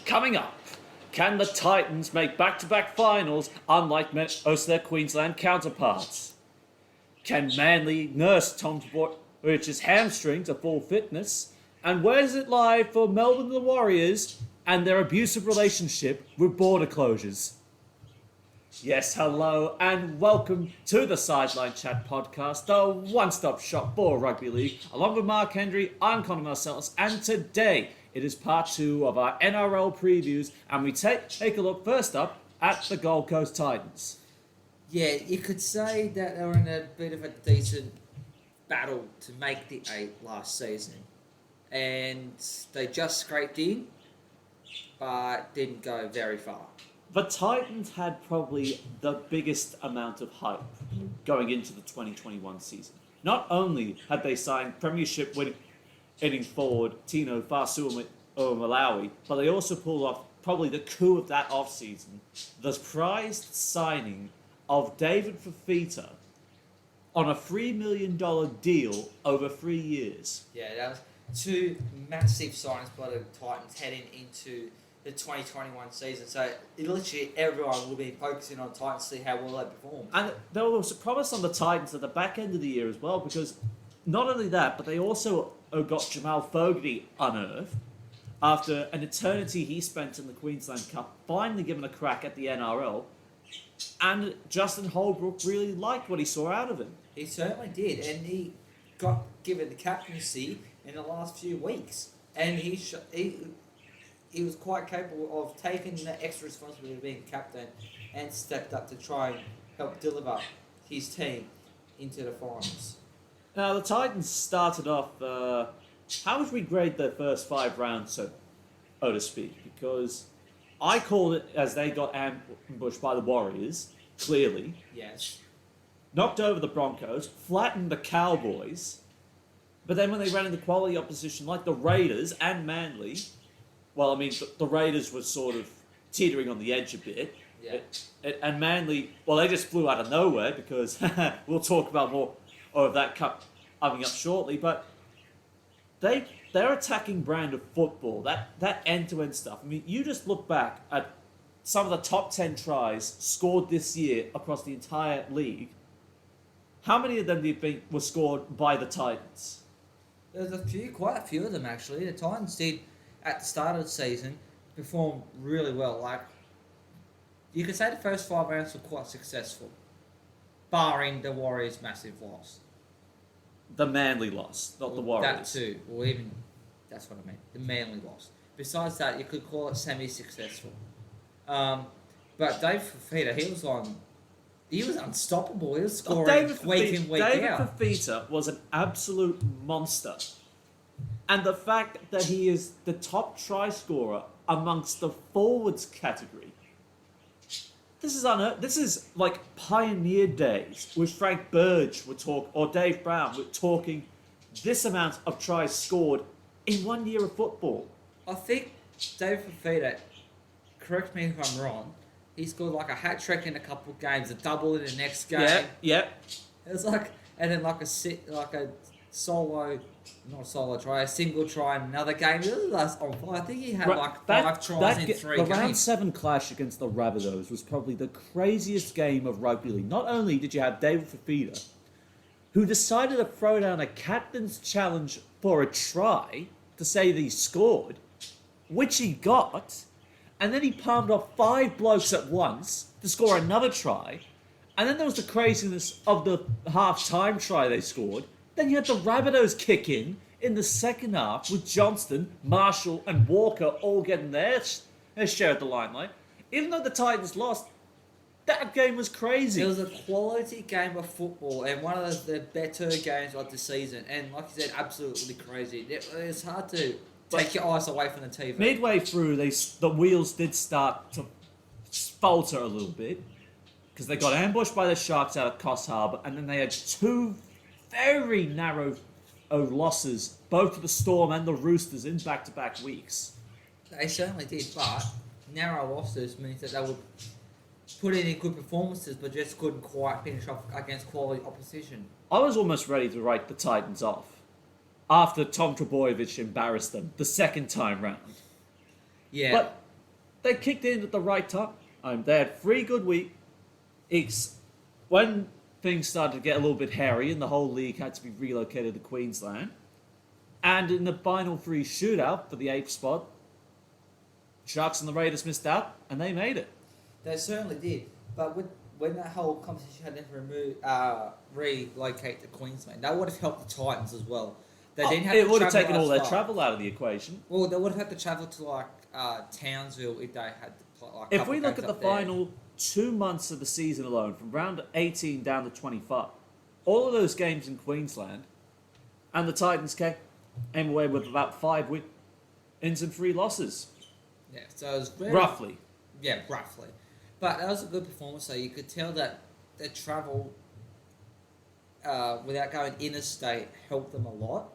Coming up, can the Titans make back-to-back finals unlike most of their Queensland counterparts? Can Manly nurse Tom Dvorakic's hamstring to full fitness? And where does it lie for Melbourne the Warriors and their abusive relationship with border closures? Yes, hello, and welcome to the Sideline Chat podcast, the one-stop shop for rugby league. Along with Mark Hendry, I'm Connor Marcellus, and today it is part 2 of our NRL previews, and we take a look first up at the Gold Coast Titans. Yeah, you could say that they were in a bit of a decent battle to make the 8 last season. And they just scraped in, but didn't go very far. The Titans had probably the biggest amount of hype going into the 2021 season. Not only had they signed premiership winning forward Tino Fa'asuamaleaui, but they also pulled off probably the coup of that offseason, the prized signing of David Fifita on a $3 million deal over 3 years. Yeah, that was 2 massive signings by the Titans heading into the 2021 season. So literally everyone will be focusing on Titans to see how well they perform. And there was a promise on the Titans at the back end of the year as well, because not only that, but they also got Jamal Fogarty unearthed after an eternity he spent in the Queensland Cup, finally given a crack at the NRL. And Justin Holbrook really liked what he saw out of him. He certainly did, and he got given the captaincy in the last few weeks. And he was quite capable of taking the extra responsibility of being captain and stepped up to try and help deliver his team into the finals. Now, the Titans started off... how would we grade their first 5 rounds, so to speak? Because I called it as they got ambushed by the Warriors, clearly. Yes. Knocked over the Broncos, flattened the Cowboys. But then when they ran into quality opposition like the Raiders and Manly... Well, I mean, the Raiders were sort of teetering on the edge a bit. Yeah. And Manly, well, they just flew out of nowhere because we'll talk about more of that coming up shortly. But their attacking brand of football, that end-to-end stuff. I mean, you just look back at some of the top 10 tries scored this year across the entire league. How many of them were scored by the Titans? There's quite a few of them actually. The Titans did, at the start of the season, performed really well. Like, you could say the first 5 rounds were quite successful, barring the Warriors' massive loss. The Manly loss, not the Warriors. That too, or even, that's what I meant, the Manly loss. Besides that, you could call it semi-successful. But Dave Fifita, he was unstoppable. He was scoring week in, week out. David Fifita was an absolute monster. And the fact that he is the top try scorer amongst the forwards category, this is unheard. This is like pioneer days with Frank Burge or Dave Brown were talking this amount of tries scored in 1 year of football. I think David Fifita, correct me if I'm wrong, he scored like a hat trick in a couple of games, a double in the next game. Yeah. It was like, and then like a solo try, a single try in another game. It was on fire. I think he had 5 tries in 3 games. The round 7 clash against the Rabbitohs was probably the craziest game of rugby league. Not only did you have David Fifita, who decided to throw down a captain's challenge for a try to say that he scored, which he got, and then he palmed off 5 blokes at once to score another try, and then there was the craziness of the half-time try they scored. Then you had the Rabbitohs kick in the second half with Johnston, Marshall and Walker all getting their share of the limelight. Even though the Titans lost, that game was crazy. It was a quality game of football and one of the better games of the season. And like you said, absolutely crazy. It's hard to take your eyes away from the TV. Midway through, the wheels did start to falter a little bit because they got ambushed by the Sharks out of Coffs Harbour, and then they had 2 very narrow losses, both to the Storm and the Roosters in back-to-back weeks. They certainly did, but narrow losses means that they would put in good performances, but just couldn't quite finish off against quality opposition. I was almost ready to write the Titans off after Tom Trbojevic embarrassed them the second time round. Yeah. But they kicked in at the right time. They had 3 good weeks. When things started to get a little bit hairy and the whole league had to be relocated to Queensland, and in the final 3 shootout for the 8th spot, Sharks and the Raiders missed out, and they made it. They certainly did. But when that whole competition had to relocate to Queensland, that would have helped the Titans as well. They didn't have It to would have travel taken all their far. travel out of the equation. Well, they would have had to travel to like Townsville if they had to play. Like, If couple we look games at the up there. final 2 months of the season alone, from round 18 down to 25, all of those games in Queensland, and the Titans came away with about 5 wins and 3 losses. Yeah, so it was very, Roughly. Yeah, roughly. But that was a good performance. So you could tell that their travel without going interstate helped them a lot.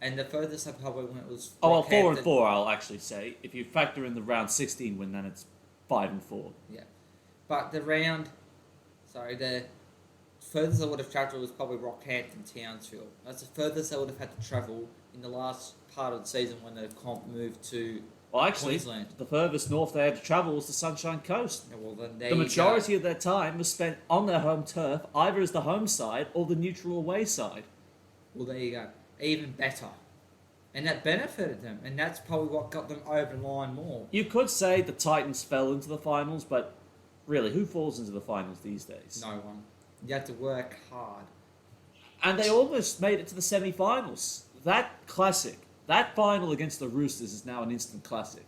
And the furthest they probably went was. Oh, well, 4 and Rockhampton. 4, I'll actually say. If you factor in the round 16 win, then it's 5 and 4. Yeah, but the furthest they would have travelled was probably Rockhampton, Townsville. That's the furthest they would have had to travel in the last part of the season when the comp moved to Well, actually, Queensland. the furthest north they had to travel was the Sunshine Coast. Yeah, well, then there The you majority of their time was spent on their home turf, either as the home side or the neutral away side. Well, there you go. Even better. And that benefited them, and that's probably what got them over the line more. You could say the Titans fell into the finals, but really, who falls into the finals these days? No one. You have to work hard. And they almost made it to the semi-finals. That final against the Roosters is now an instant classic.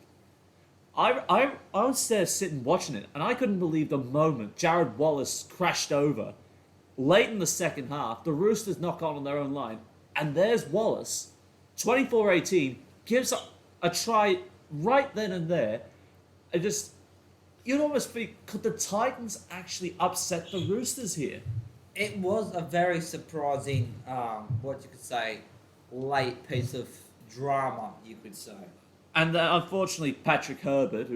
I was there sitting watching it, and I couldn't believe the moment Jared Wallace crashed over. Late in the second half, the Roosters knock on their own line, and there's Wallace, 24-18, gives a try right then and there. You'd almost think, could the Titans actually upset the Roosters here? It was a very surprising, what you could say, late piece of drama, you could say. And unfortunately, Patrick Herbert,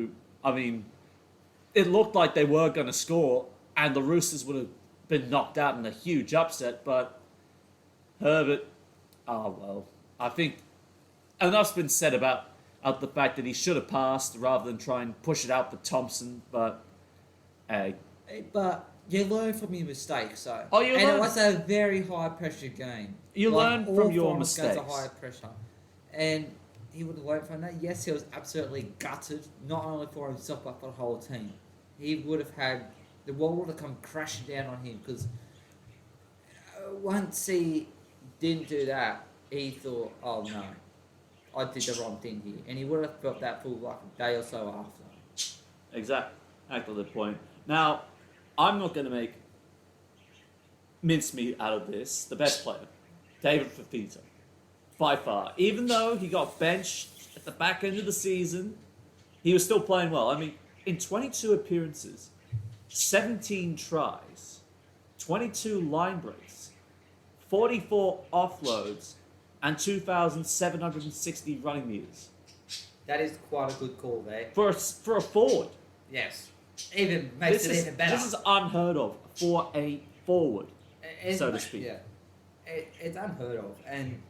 it looked like they were going to score, and the Roosters would have been knocked out in a huge upset, but Herbert, I think enough's been said about the fact that he should have passed rather than try and push it out for Thompson, but hey. But you learn from your mistakes, so. Oh, it was a very high pressure game. You learn all from your finals games mistakes. are high pressure, and he would have learned from that. Yes, he was absolutely gutted, not only for himself but for the whole team. He would have had the world would have come crashing down on him because once he didn't do that, he thought, "Oh no, I did the wrong thing here," and he would have felt that for like a day or so after. Exactly the point. Now, I'm not going to make mincemeat out of this. The best player, David Fafita, by far. Even though he got benched at the back end of the season, he was still playing well. In 22 appearances, 17 tries, 22 line breaks, 44 offloads, and 2,760 running meters. That is quite a good call there. For a forward. Yes. Even makes it even better. This is unheard of for a forward, so to speak. Yeah. It's unheard of. And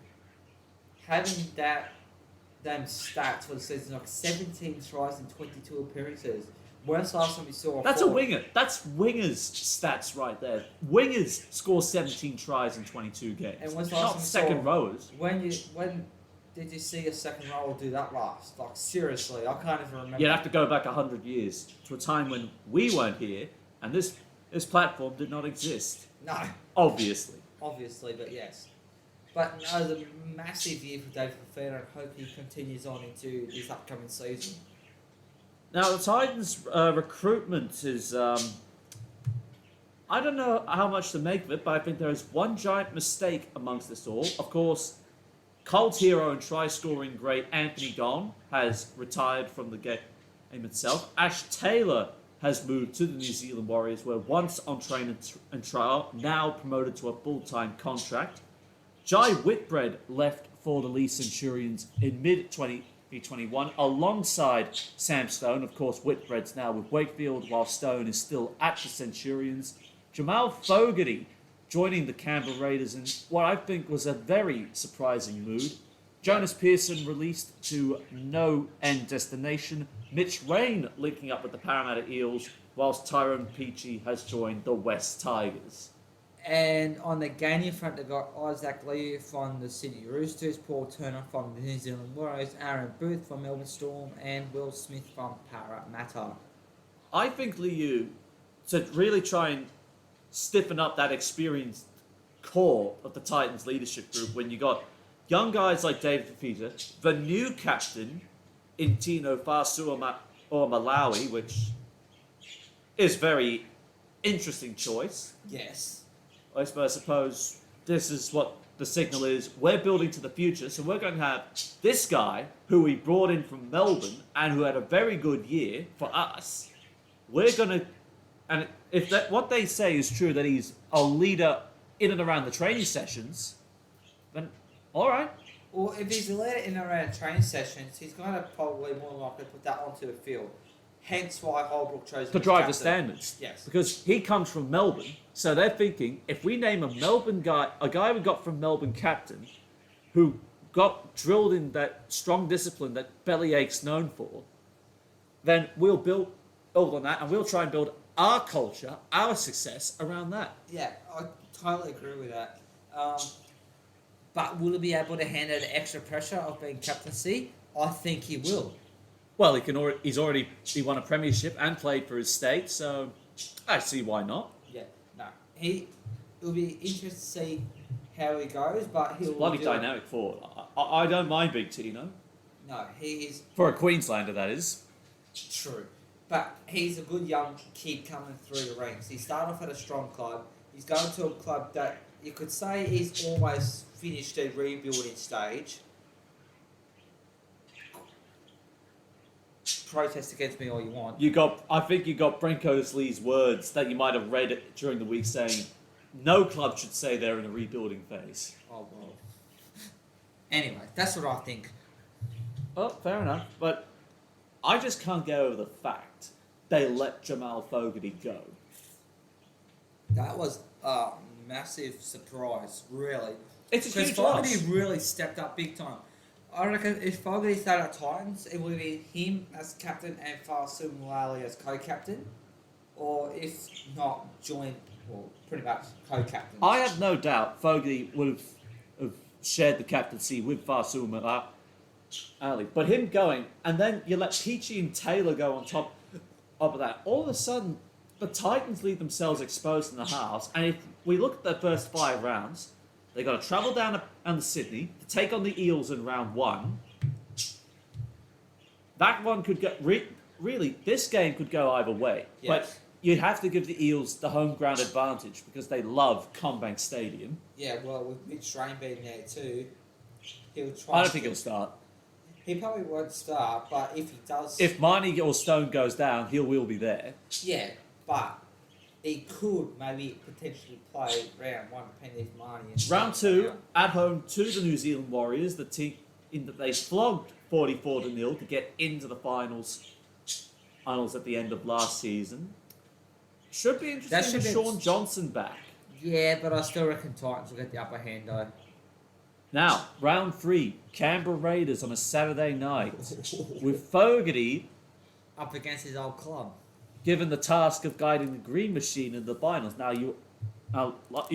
having them stats for the season, like 17 tries and 22 appearances. When's the last time we saw That's forward? a winger. That's wingers' stats right there. Wingers score 17 tries in 22 games. And when's the last Not time we second saw- rowers. When did you see a second rower do that last? Like, seriously, I can't even remember. You'd have to go back 100 years to a time when we weren't here and this platform did not exist. No, Obviously. but yes. But no, it was a massive year for David Fafita, and hope he continues on into this upcoming season. Now, the Titans' recruitment is... I don't know how much to make of it, but I think there is one giant mistake amongst this all. Of course, cult hero and try-scoring great Anthony Don has retired from the game itself. Ash Taylor has moved to the New Zealand Warriors, where once on train and trial, now promoted to a full-time contract. Jai Whitbread left for the Lee Centurions in mid-2021 alongside Sam Stone. Of course, Whitbread's now with Wakefield, while Stone is still at the Centurions. Jamal Fogarty joining the Canberra Raiders in what I think was a very surprising mood. Jonas Pearson released to no end destination. Mitch Rain linking up with the Parramatta Eels, whilst Tyrone Peachey has joined the West Tigers. And on the Ghanaian front, they've got Isaac Liu from the Sydney Roosters, Paul Turner from the New Zealand Warriors, Aaron Booth from Melbourne Storm, and Will Smith from Parramatta. I think Liu, to really try and stiffen up that experienced core of the Titans leadership group, when you got young guys like David Fafita, the new captain in Tino Fasua or Malawi, which is very interesting choice. Yes. I suppose this is what the signal is. We're building to the future, so we're going to have this guy who we brought in from Melbourne and who had a very good year for us. We're going to, and if that what they say is true, that he's a leader in and around the training sessions, then all right. Well, if he's a leader in and around training sessions, he's going to probably more likely put that onto the field. Hence why Holbrook chose him To as drive the captain. standards. Yes. Because he comes from Melbourne, so they're thinking, if we name a Melbourne guy, a guy we got from Melbourne captain, who got drilled in that strong discipline that Bellyache's known for, then we'll build on that, and we'll try and build our culture, our success around that. Yeah, I totally agree with that. But will he be able to handle the extra pressure of being captaincy? I think he will. Well, he won a premiership and played for his state, so I see why not. Yeah, no. It'll be interesting to see how he goes, but he'll... Bloody dynamic forward. I don't mind Big Tino. No, he is... For a Queenslander, that is. True. But he's a good young kid coming through the ranks. He started off at a strong club. He's going to a club that you could say he's almost finished a rebuilding stage. Protest against me all you want. I think you got Brenko Lee's words that you might have read it during the week saying, no club should say they're in a rebuilding phase. Oh, well. Anyway, that's what I think. Well, fair enough. But I just can't get over the fact they let Jamal Fogarty go. That was a massive surprise, really. It's a huge Because Fogarty loss. really stepped up big time. I reckon if Fogarty stayed at Titans, it would be him as captain and Fasu Mulally as co-captain. Or if not, joint, well, pretty much co-captain. I have no doubt Fogarty would have shared the captaincy with Fasu Ali. But him going, and then you let Peachy and Taylor go on top of that. All of a sudden, the Titans leave themselves exposed in the halves. And if we look at their first 5 rounds, they got to travel down to Sydney to take on the Eels in round 1. That one could go... really, this game could go either way. Yes. But you'd have to give the Eels the home ground advantage because they love Combank Stadium. Yeah, well, with Mitch Rain being there too, he'll try. I don't think he'll start. He probably won't start, but if he does... If Marnie or Stone goes down, he will be there. Yeah, but he could maybe potentially play round 1 depending if Marnie and... Round 2, at home to the New Zealand Warriors, the team in that they flogged 44-0 to get into the finals at the end of last season. Should be interesting That should with be- Sean Johnson back. Yeah, but I still reckon Titans will get the upper hand though. Now, round 3, Canberra Raiders on a Saturday night with Fogarty Up against his old club. given the task of guiding the Green Machine in the finals. Now, you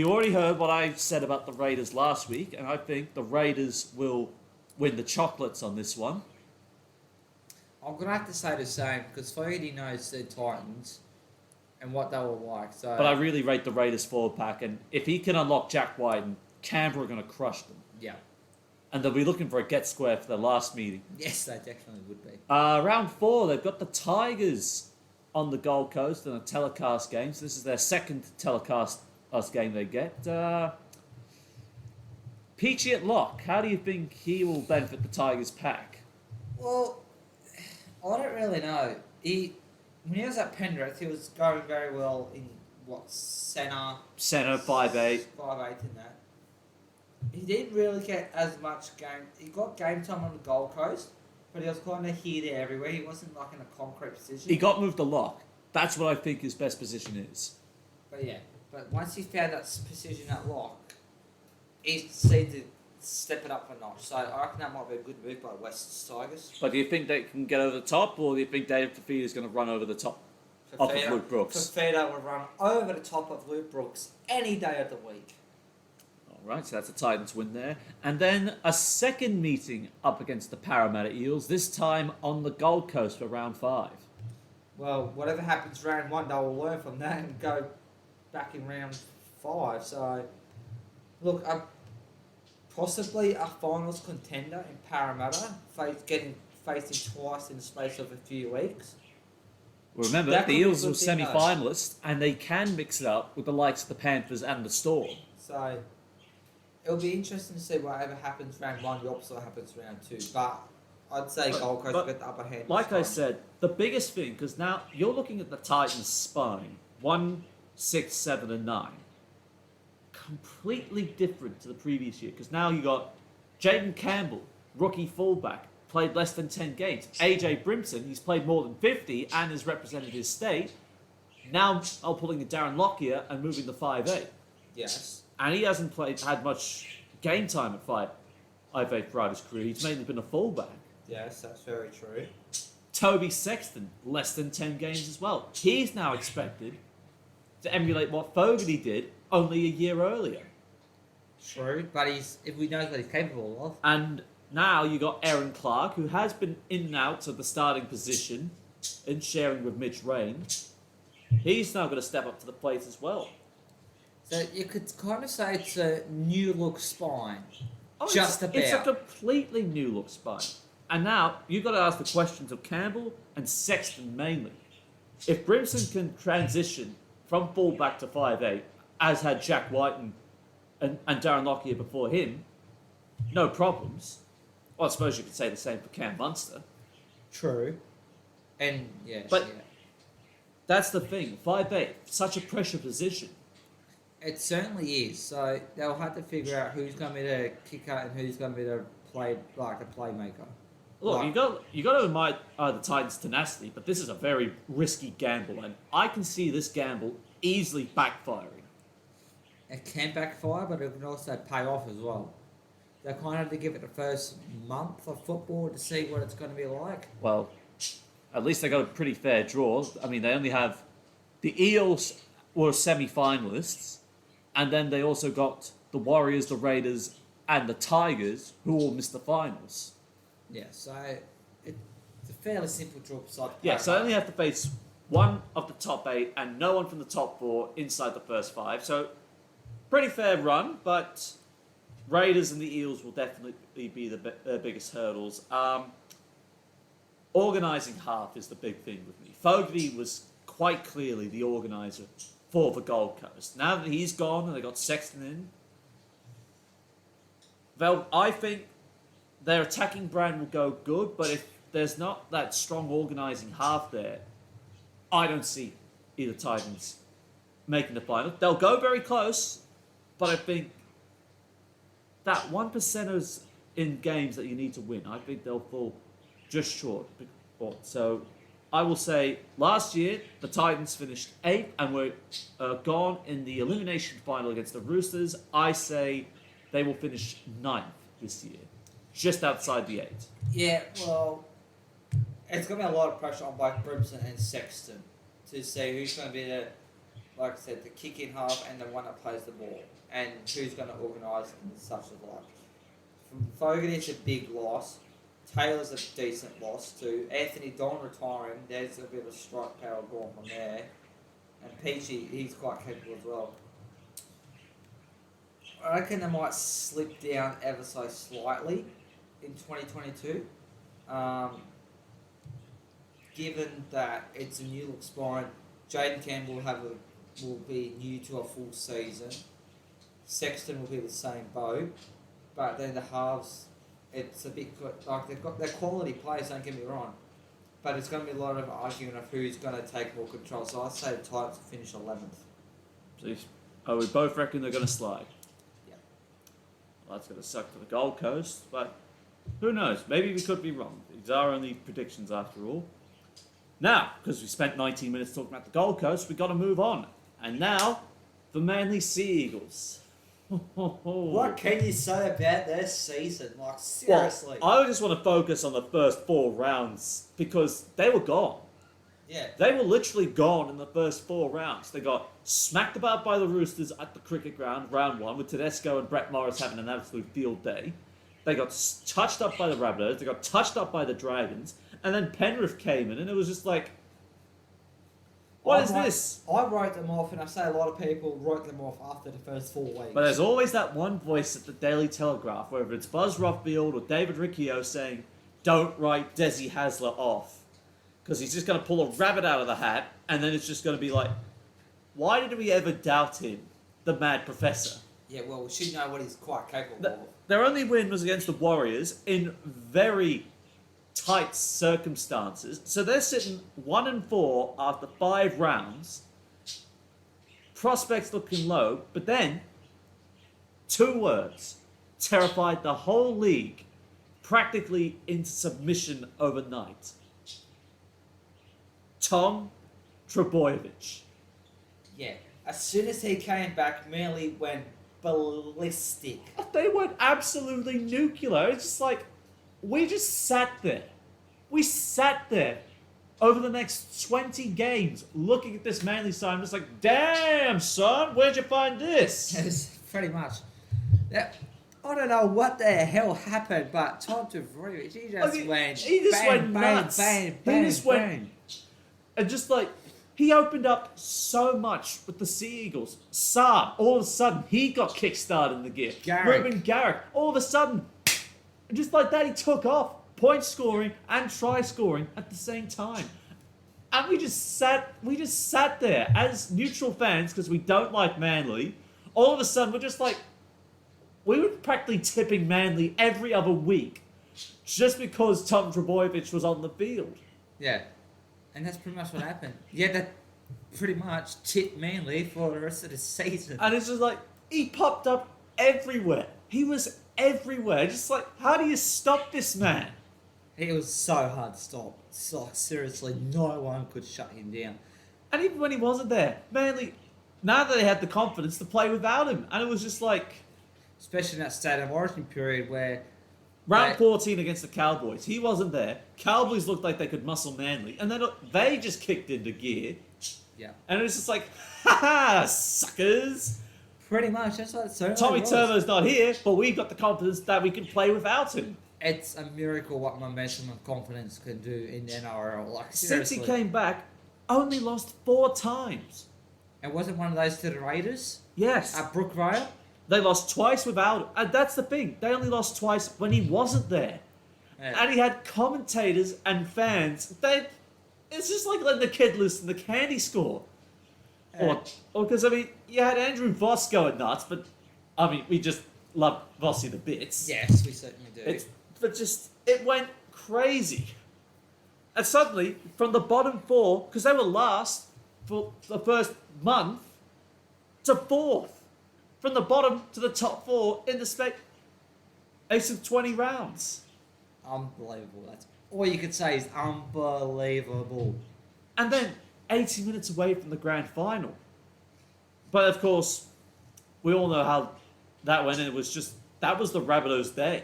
already heard what I said about the Raiders last week, and I think the Raiders will win the chocolates on this one. I'm going to have to say the same because Fogarty knows the Titans and what they were like. So, But I really rate the Raiders forward pack, and if he can unlock Jack White, Canberra are going to crush them. yeah. And they'll be looking for a get square for their last meeting. Yes, they definitely would be. Round 4, they've got the Tigers on the Gold Coast in a telecast game. So this is their second telecast game they get. Peachy at lock. How do you think he will benefit the Tigers pack? Well, I don't really know. When he was at Penrith, he was going very well in, centre... Centre, 5'8". 5'8" in that. He didn't really get as much game... He got game time on the Gold Coast, but he was kind of here, there, everywhere. He wasn't like in a concrete position. He got moved to lock. That's what I think his best position is. But yeah, but once he found that position at lock, he seemed to step it up a notch. So I reckon that might be a good move by West Tigers. But do you think they can get over the top, or do you think Dave Fafita is going to run over the top of Luke Brooks? Fafita will run over the top of Luke Brooks any day of the week. Alright, so that's a Titans win there. And then a second meeting up against the Parramatta Eels, this time on the Gold Coast for round 5. Well, whatever happens round 1, they will learn from that and go back in round 5. So, look, possibly a finals contender in Parramatta, facing twice in the space of a few weeks. Well, remember, That the could be a Eels good were thing, though. semi-finalists, and they can mix it up with the likes of the Panthers and the Storm. So, it'll be interesting to see whatever happens round 1, the opposite happens round 2. But I'd say Gold Coast will get the upper hand. Like this I time. said, the biggest thing, because now you're looking at the Titans' spine, 1, 6, 7, and 9. Completely different to the previous year, because now you got Jaden Campbell, rookie fullback, played less than 10 games. AJ Brimson, he's played more than 50 and has represented his state. Now I'm pulling in Darren Lockyer and moving the 5'8". Yes. And he hasn't had much game time at 5'8" throughout his career. He's mainly been a fullback. Yes, that's very true. Toby Sexton, less than 10 games as well. He's now expected to emulate what Fogarty did only a year earlier. True, but if we know what he's capable of. And now you got Aaron Clark, who has been in and out of the starting position and sharing with Mitch Rain. He's now going to step up to the plate as well. So you could kind of say it's a new look spine. Oh, Just it's a about. completely new look spine. And now you've got to ask the questions of Campbell and Sexton mainly. If Brimson can transition from fullback to 5'8", as had Jack White and Darren Lockyer before him, no problems. Well, I suppose you could say the same for Cam Munster. True. And yes, But- yeah. That's the thing. 5'8", such a pressure position. It certainly is. So they'll have to figure out who's going to be the kicker and who's going to be the playmaker. Look, Like- you got to admire the Titans' tenacity, but this is a very risky gamble, and I can see this gamble easily backfiring. It can backfire, but it can also pay off as well. They kind of have to give it the first month of football to see what it's going to be like. Well, at least they got a pretty fair draw. I mean, they only have the Eels were semi-finalists, and then they also got the Warriors, the Raiders, and the Tigers, who all missed the finals. Yeah, so it's a fairly simple draw beside the Yeah, so I Parramatta. only have to face one of the top 8 and no one from the top 4 inside the first 5. So, pretty fair run, but Raiders and the Eels will definitely be the biggest hurdles. Organising half is the big thing with me. Fogarty was quite clearly the organiser for the Gold Coast. Now that he's gone and they got Sexton in, I think their attacking brand will go good, but if there's not that strong organising half there, I don't see either Titans making the final. They'll go very close, but I think that 1%ers in games that you need to win, I think they'll fall just short. So I will say last year the Titans finished 8th and were gone in the elimination final against the Roosters. I say they will finish 9th this year, just outside the 8. Yeah, well, it's going to be a lot of pressure on both Brimson and Sexton to see who's going to be the, like I said, the kick-in half and the one that plays the ball, and who's going to organise and such as like. From Fogarty, it's a big loss. Taylor's a decent loss too. Anthony Don retiring, there's a bit of strike power gone from there. And Peachy, he's quite capable as well. I reckon they might slip down ever so slightly in 2022. Given that it's a new look spine, Jaden Campbell will be new to a full season. Sexton will be the same boat, but then the halves, it's a bit like they're quality players. Don't get me wrong, but it's going to be a lot of arguing of who's going to take more control. So I'd say the Titans will finish 11th. So we both reckon they're going to slide. Yeah. Well, that's going to suck for the Gold Coast, but who knows? Maybe we could be wrong. These are only predictions after all. Now, because we spent 19 minutes talking about the Gold Coast, we've got to move on. And now, the Manly Sea Eagles. What can you say about their season? Like, seriously. Well, I just want to focus on the first 4 rounds because they were gone. Yeah. They were literally gone in the first 4 rounds. They got smacked about by the Roosters at the cricket ground, round 1, with Tedesco and Brett Morris having an absolute field day. They got touched up by the Rabbitohs. They got touched up by the Dragons. And then Penrith came in, and it was just like, what is this? I wrote them off, and I say a lot of people wrote them off after the first 4 weeks. But there's always that one voice at the Daily Telegraph, whether it's Buzz Rothfield or David Riccio, saying, don't write Desi Hasler off. Because he's just going to pull a rabbit out of the hat, and then it's just going to be like, why did we ever doubt him, the mad professor? Yeah, well, we should know what he's quite capable of. Their only win was against the Warriors in very tight circumstances. So they're sitting 1-4 after 5 rounds. Prospects looking low, but then 2 words terrified the whole league practically into submission overnight. Tom Trbojevic. Yeah. As soon as he came back, Manly went ballistic. They went absolutely nuclear. It's just like, we just sat there. We sat there over the next 20 games looking at this Manly side. I'm just like, damn, son, where'd you find this? Yes, pretty much. I don't know what the hell happened, but Tom Trbojevic, he just went nuts. Bang, He just went, bang. and just like, he opened up so much with the Sea Eagles. Saab, all of a sudden, he got kick-started in the gear. Ruben Garrick, all of a sudden, just like that, he took off. Point scoring and try scoring at the same time. And we just sat there as neutral fans, because we don't like Manly. All of a sudden, we're just like, we were practically tipping Manly every other week just because Tom Trbojevic was on the field. Yeah. And that's pretty much what happened. Yeah, that pretty much tipped Manly for the rest of the season. And it's just like, he popped up everywhere. He was everywhere. Just like, how do you stop this man? It was so hard to stop. So, seriously, no one could shut him down. And even when he wasn't there, Manly, now that they had the confidence to play without him. And it was just like, especially in that State of Origin period where round 14 against the Cowboys, he wasn't there. Cowboys looked like they could muscle Manly. And then they just kicked into gear. Yeah. And it was just like, ha suckers. Pretty much, that's what it certainly Tommy was. Turbo's not here, but we've got the confidence that we can play without him. It's a miracle what momentum and confidence can do in the NRL. Like, Since he seriously. came back, only lost 4 times. And wasn't one of those to the Raiders Yes. at Brookvale? They lost twice without him. And that's the thing. They only lost twice when he wasn't there. Yeah. And he had commentators and fans. It's just like letting the kid loose in the candy store. Yeah. Or because, I mean, you had Andrew Voss going nuts, but, I mean, we just love Vossy the bits. Yes, we certainly do. But just, it went crazy. And suddenly, from the bottom 4, because they were last for the first month, to 4th. From the bottom to the top 4 in the space of 20 rounds. Unbelievable. That's all you could say is unbelievable. And then 80 minutes away from the grand final. But of course, we all know how that went, and it was just, that was the Rabbitohs' day.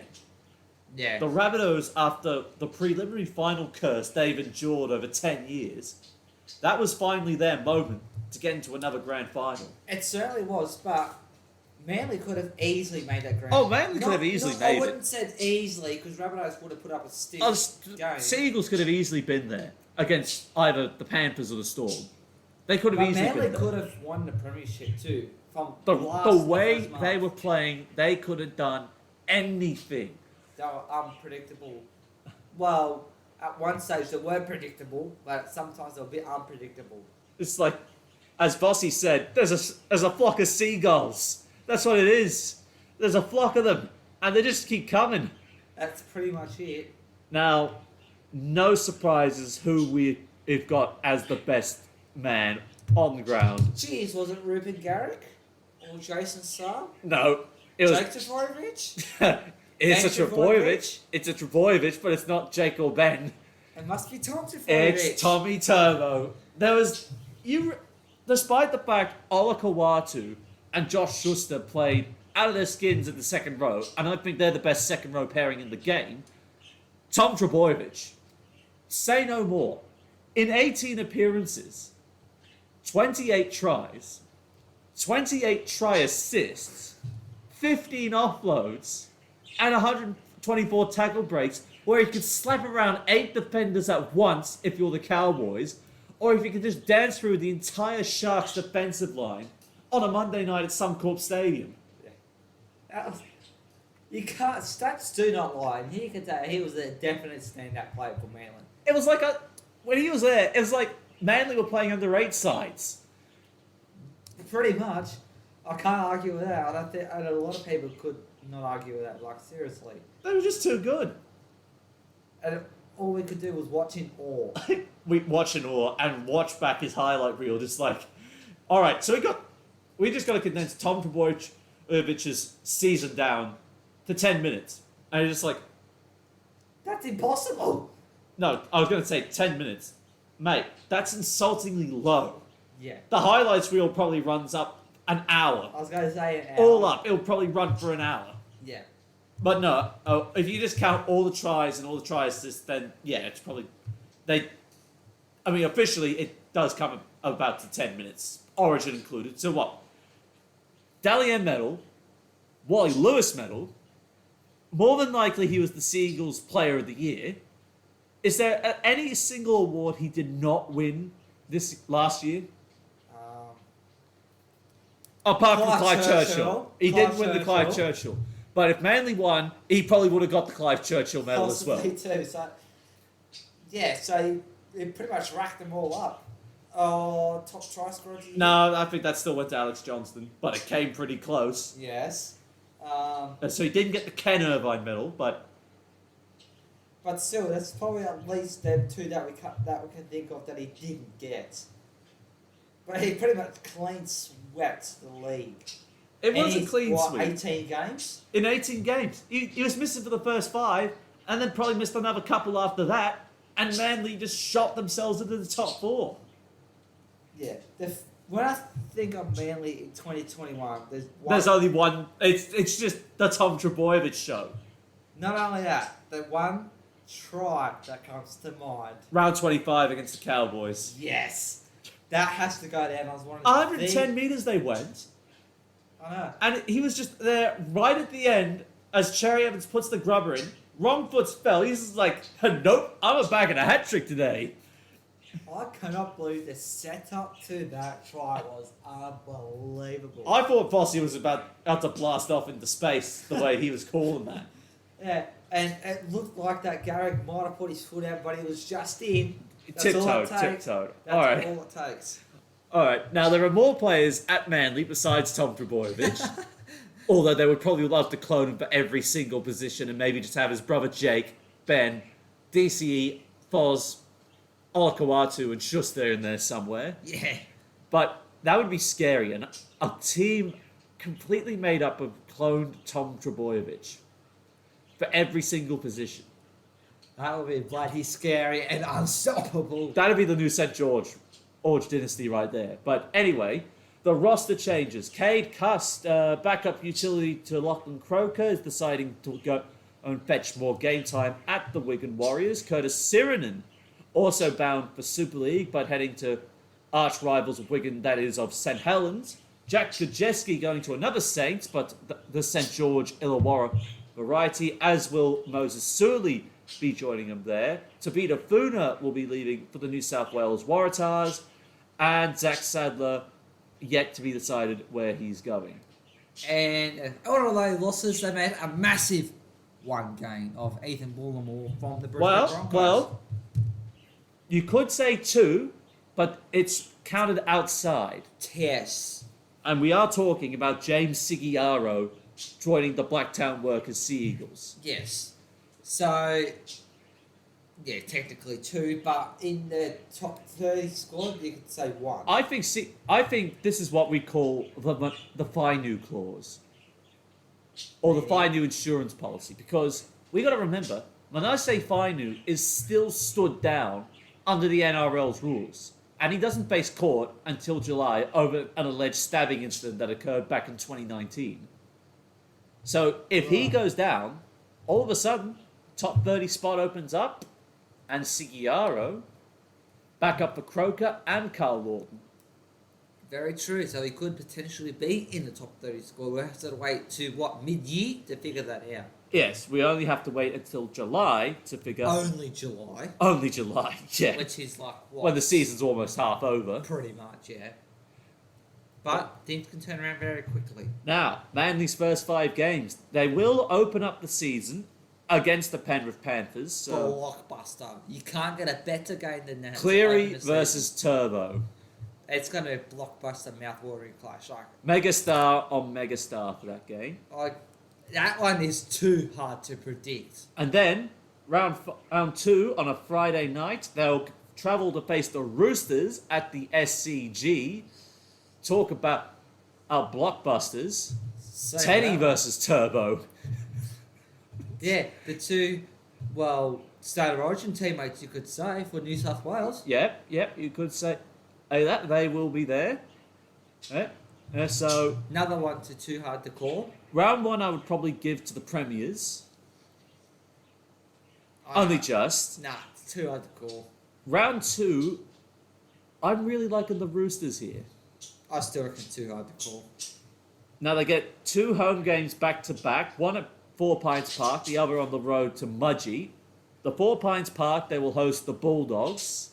Yeah. The Rabbitohs, after the preliminary final curse they've endured over 10 years, that was finally their moment to get into another grand final. It certainly was, but Manly could have easily made that grand. Oh, Manly could have easily made I it. wouldn't said easily, because Rabbitohs would have put up a stiff game. Sea Eagles could have easily been there against either the Panthers or the Storm. They could have But easily Manly been there. could have won the premiership too. From The last way first they month. were playing, they could have done anything. They were unpredictable. Well, at one stage they were predictable, but sometimes they were a bit unpredictable. It's like, as Bossy said, there's a flock of seagulls. That's what it is. There's a flock of them, and they just keep coming. That's pretty much it. Now, no surprises who we've got as the best man on the ground. Jeez, was it Ruben Garrick? Or Jason Saab? No, it was... Jake Trbojevic? It's a Jake Trbojevic. It's a Trbojevic, but it's not Jake or Ben. It must be Tom Trbojevic. It's Tommy Turbo. There was... Despite the fact Ola Kawatu and Josh Schuster played out of their skins in the second row, and I think they're the best second row pairing in the game. Tom Trbojevic, say no more. In 18 appearances, 28 tries, 28 try assists, 15 offloads, and 124 tackle breaks, where he could slap around 8 defenders at once if you're the Cowboys, or if you could just dance through the entire Sharks defensive line on a Monday night at Suncorp Stadium. You can't. Stats do not lie. And he could tell he was a definite stand-up player for Manly. It was like when he was there, it was like Manly were playing under 8 sides. Pretty much. I can't argue with that. I don't think, and a lot of people could not argue with that. Like, seriously. They were just too good. And all we could do was watch in awe. We watch in awe and watch back his highlight reel, just like, all right, so we just got to condense Tom Trbojevic's season down to 10 minutes. And you're just like, That's impossible. no, I was going to say 10 minutes. Mate, that's insultingly low. Yeah. The highlights reel probably runs up an hour. I was going to say an hour. All up, it'll probably run for an hour. Yeah. But no, if you just count all the tries and all the try assists, then yeah, it's probably officially it does come about to 10 minutes, Origin included. So what? Dalian medal, Wally Lewis medal. More than likely, he was the Seagulls Player of the Year. Is there any single award he did not win this last year? Apart from Clive Churchill. He didn't win the Clive Churchill. But if Manly won, he probably would have got the Clive Churchill medal Possibly as well. too. So, yeah, so he pretty much racked them all up. Oh, top try scorer of the year? No, I think that still went to Alex Johnston, but it came pretty close. Yes. So he didn't get the Ken Irvine medal, but still, that's probably at least them two that we can think of that he didn't get. But he pretty much clean swept the league. it was a clean sweep. 18 games? In 18 games. He was missing for the first 5, and then probably missed another couple after that, and Manly just shot themselves into the top 4. Yeah. When I think of Manly in 2021, There's only one. It's just the Tom Trbojevic show. Not only that, the one try that comes to mind. Round 25 against the Cowboys. Yes. That has to go down. I was wondering. 110 metres they went. I know. And he was just there right at the end as Cherry Evans puts the grubber in. Wrong foot fell. He's just like, nope, I'm a bag and a hat trick today. I cannot believe the setup to that try was unbelievable. I thought Fossey was about to blast off into space the way he was calling that. Yeah, and it looked like that Garrick might have put his foot out, but he was just in. That's all it takes. Tiptoed. That's All right. all it takes. All right. Now, there are more players at Manly besides Tom Trbojevic. Although they would probably love to clone him for every single position and maybe just have his brother Jake, Ben, DCE, Foz, Olakawatu, and Schuster in there somewhere. Yeah. But that would be scary. And a team completely made up of cloned Tom Trbojevic for every single position. That would be bloody scary and unstoppable. That'd be the new St. George dynasty right there. But anyway, the roster changes. Cade Cust, backup utility to Lachlan Croker, is deciding to go and fetch more game time at the Wigan Warriors. Curtis Sirenen, also bound for Super League, but heading to arch rivals of Wigan, that is of St. Helens. Jack Kujeski going to another Saints, but the St. George Illawarra variety, as will Moses Surley be joining him there. Tabita Funa will be leaving for the New South Wales Waratahs, and Zach Sadler yet to be decided where he's going. And out of those losses, they made a massive one gain of Ethan Bullimore from the Brisbane Broncos. Well, you could say 2, but it's counted outside. Yes. And we are talking about James Sigiaro joining the Blacktown Workers Sea Eagles. Yes. So, yeah, technically 2, but in the top 30 squad, you could say 1. I think this is what we call the FINU clause, or the FINU insurance policy, because we got to remember, when I say FINU is still stood down under the NRL's rules, and he doesn't face court until July over an alleged stabbing incident that occurred back in 2019. So if he Right. goes down, all of a sudden, top 30 spot opens up, and Sigiaro back up for Croker and Carl Lawton. Very true. So he could potentially be in the top 30 score. We'll have to wait to mid-year to figure that out. Yes, we only have to wait until July to figure. Only July, Only July, yeah. which is like what? When the season's almost half over. Pretty much, yeah. But things can turn around very quickly. Now, Manly's first 5 games. They will open up the season against the Penrith Panthers. So Blockbuster. You can't get a better game than that. Cleary to open the versus Turbo. It's going to be a blockbuster, mouth-watering clash. Like, Megastar on Megastar for that game. that one is too hard to predict. And then, round 2 on a Friday night, they'll travel to face the Roosters at the SCG. Talk about our blockbusters. So, Teddy versus Turbo. Yeah, the two, State of Origin teammates, you could say, for New South Wales. Yep, you could say that they will be there. So Another one too hard to call. round 1 I would probably give to the Premiers. Only just. Nah, it's too hard to call. Round 2, I'm really liking the Roosters here. I still reckon too hard to call. Now they get 2 home games back to back, one at 4 Pines Park, the other on the road to Mudgee. The 4 Pines Park, they will host the Bulldogs.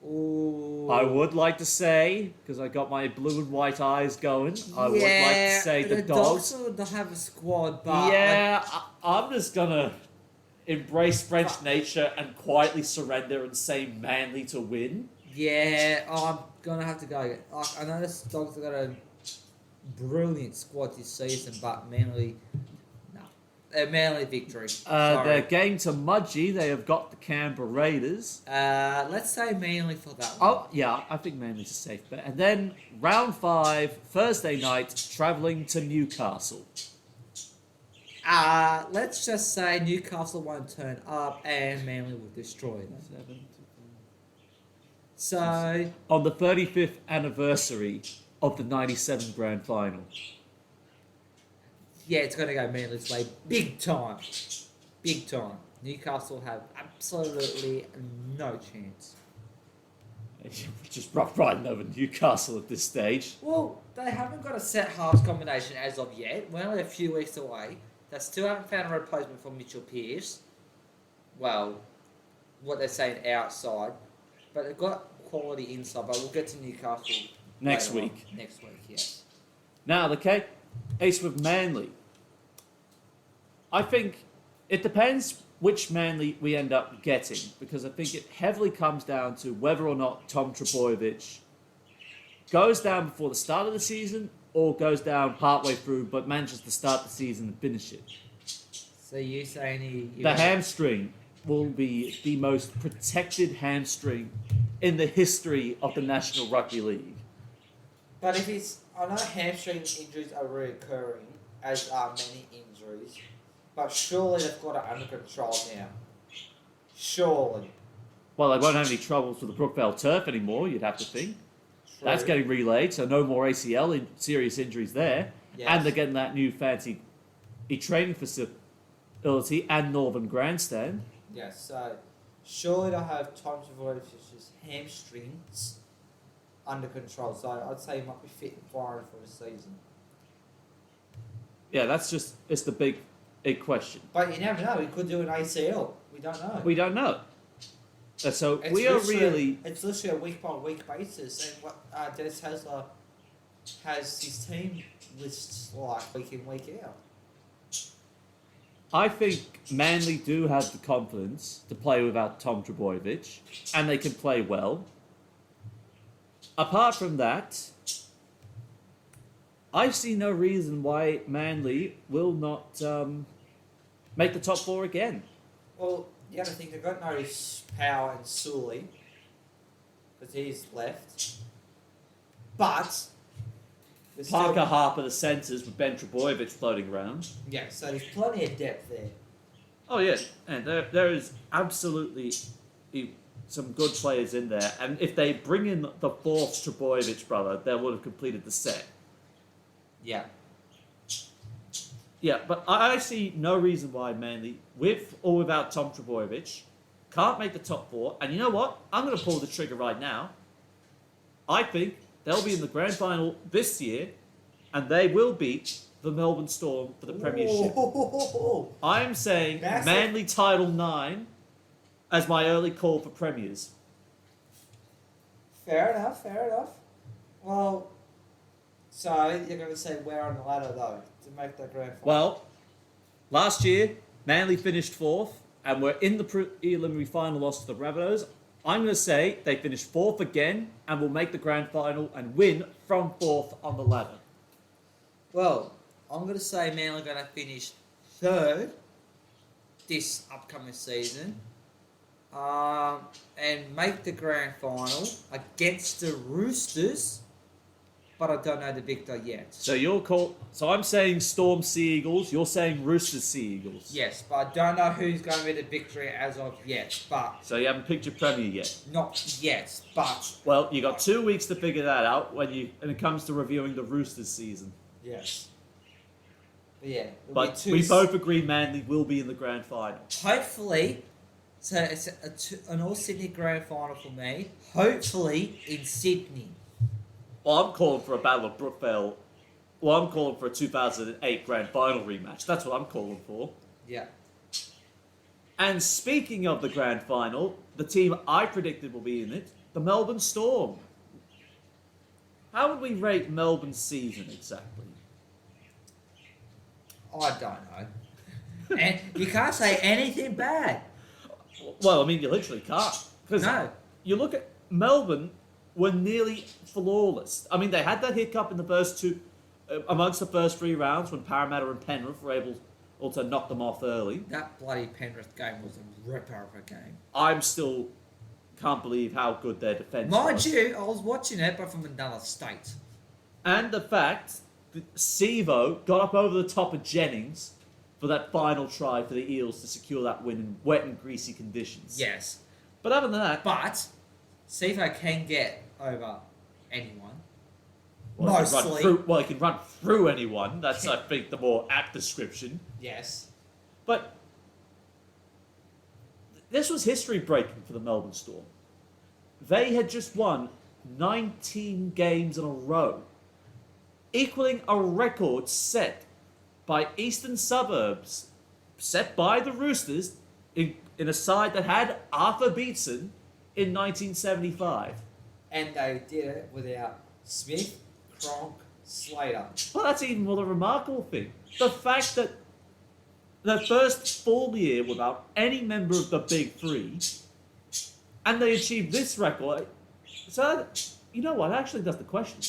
Ooh. I would like to say, because I got my blue and white eyes going, I would like to say the Dogs. Dogs have a squad, but Yeah, I'm just going to embrace French nature and quietly surrender and say Manly to win. I'm gonna have to go. I know the Dogs have got a brilliant squad this season, but Manly, no, a Manly victory. Their game to Mudgee, they have got the Canberra Raiders. Let's say Manly for that one. Oh, yeah, I think Manly's a safe bet. And then round 5, Thursday night, travelling to Newcastle. Let's just say Newcastle won't turn up and Manly will destroy them. So On the 35th anniversary of the 97 Grand Final. yeah, it's gonna go Manly's way, big time, big time. Newcastle have absolutely no chance. Just rough riding over Newcastle at this stage. Well, they haven't got a set halves combination as of yet. We're only a few weeks away. They still haven't found a replacement for Mitchell Pearce. Well, what they're saying outside. But they've got quality inside. But we'll get to Newcastle Next later on. week. Next week, yes. Now, the case with Manly. I think it depends which Manly we end up getting, because I think it heavily comes down to whether or not Tom Trbojevic goes down before the start of the season or goes down partway through but manages to start the season and finish it. So you saying The hamstring will be the most protected hamstring in the history of the National Rugby League. But if it's... I know hamstring injuries are reoccurring, as are many injuries. But surely they've got it under control now. Surely. Well, they won't have any troubles with the Brookvale turf anymore, you'd have to think. True. That's getting relayed, so no more ACL serious injuries there. Yes. And they're getting that new fancy training facility and Northern Grandstand. Yes, so surely they'll have Tom Trbojevich's hamstrings under control. So I'd say he might be fit and firing for the season. Yeah, it's the big question. But you never know. He could do an ACL. We don't know. We don't know. So It's we are literally- really... It's literally a week by week basis, and what Dennis Hasler has his team lists like week in week out. I think Manly do have the confidence to play without Tom Trbojevic, and they can play well. Apart from that, I see no reason why Manly will not make the top 4 again. Well, the other thing, they've got no Power and Sully, because he's left. But there's Parker still, Harper, the centres, with Ben Trbojevic floating around. yeah, so there's plenty of depth there. Oh, yeah, and there is absolutely some good players in there. And if they bring in the 4th Trbojevic brother, they would have completed the set. Yeah. Yeah, but I see no reason why Manly, with or without Tom Trbojevic, can't make the top four. And you know what? I'm going to pull the trigger right now. I think they'll be in the grand final this year, and they will beat the Melbourne Storm for the Premiership. I'm saying Massive. Manly Title 9 as my early call for Premiers. Fair enough, fair enough. Well, so you're going to say where on the ladder, though, to make that grand final? Well, last year, Manly finished fourth, and were in the preliminary final loss to the Rabbitohs. I'm going to say they finished fourth again, and will make the grand final and win from fourth on the ladder. Well, I'm going to say Manly are going to finish third this upcoming season and make the grand final against the Roosters, but I don't know the victor yet. So So I'm saying Storm Sea Eagles. You're saying Roosters Sea Eagles. Yes, but I don't know who's going to be the victory as of yet. But So you haven't picked your Premier yet. not yet. But Well, you got 2 weeks to figure that out when it comes to reviewing the Roosters season. yes. But yeah, it'll be But two we both agree Manly will be in the grand final. hopefully. So it's an all Sydney grand final for me. Hopefully in Sydney. Well, I'm calling for a Battle of Brookvale. Well, I'm calling for a 2008 grand final rematch. That's what I'm calling for. Yeah. And speaking of the grand final, the team I predicted will be in it, the Melbourne Storm. How would we rate Melbourne's season exactly? I don't know. And you can't say anything bad. Well, I mean, you literally can't. Because No. you look at Melbourne were nearly flawless. I mean, they had that hiccup in the first two, amongst the first 3 rounds when Parramatta and Penrith were able to knock them off early. That bloody Penrith game was a ripper of a game. I'm still can't believe how good their defence Mind was. you, I was watching it, but from another state. And the fact that Sevo got up over the top of Jennings for that final try for the Eels to secure that win in wet and greasy conditions. Yes. But other than that, But Sivo can get over anyone. well, Mostly. he can run through anyone. That's, I think, the more apt description. Yes. But this was history breaking for the Melbourne Storm. They had just won 19 games in a row, equaling a record set by Eastern Suburbs, set by the Roosters in a side that had Arthur Beetson in 1975. And they did it without Smith, Cronk, Slater. Well, that's even more the remarkable thing. The fact that their first full year without any member of the Big Three, and they achieved this record. So, you know what? Actually, that's the question.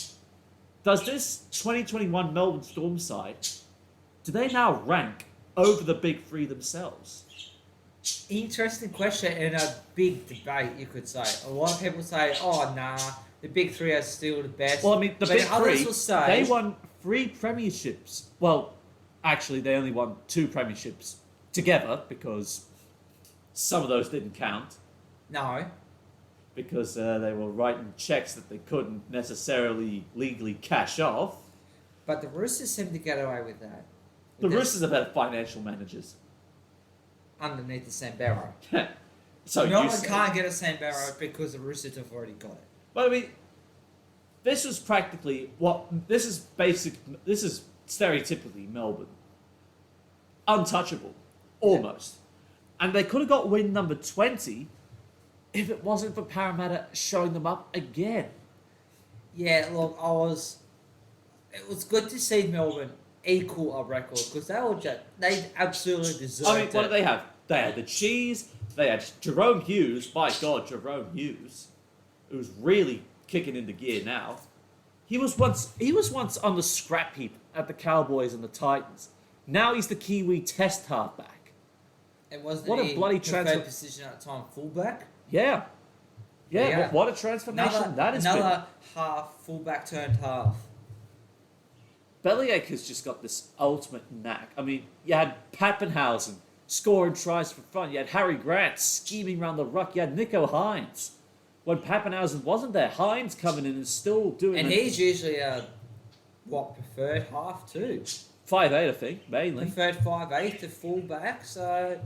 Does this 2021 Melbourne Storm side, do they now rank over the Big Three themselves? Interesting question and a big debate, you could say. A lot of people say, oh, nah, the Big Three are still the best. Well, I mean, the But Big others Three, will say, they won 3 premierships. Well, actually, they only won 2 premierships together because some of those didn't count. no. Because they were writing checks that they couldn't necessarily legally cash off. But the Roosters seem to get away with that. The Because Roosters are better financial managers. underneath the Sambero. So no you one say. can't get a Sambero because the Roosters have already got it. But I mean, this was practically this is stereotypically Melbourne. Untouchable. Almost. And they could have got win number 20 if it wasn't for Parramatta showing them up again. Yeah, look, it was good to see Melbourne equal a record because they absolutely deserved I mean, it. what did they have? They had the cheese. They had Jerome Hughes. By God, Jerome Hughes, who's really kicking into gear now. He was once on the scrap heap at the Cowboys and the Titans. Now he's the Kiwi Test halfback. It wasn't What a bloody preferred transfer- position at the time, fullback. Yeah. Yeah. What a transformation that has been. Another half fullback turned half. Bellyache has just got this ultimate knack. I mean, you had Pappenhausen scoring tries for fun. You had Harry Grant scheming around the ruck. You had Nico Hines. When Pappenhausen wasn't there, Hines coming in and still doing And it. he's usually a preferred half too. 5'8", I think, mainly. Preferred 5'8" to fullback, so...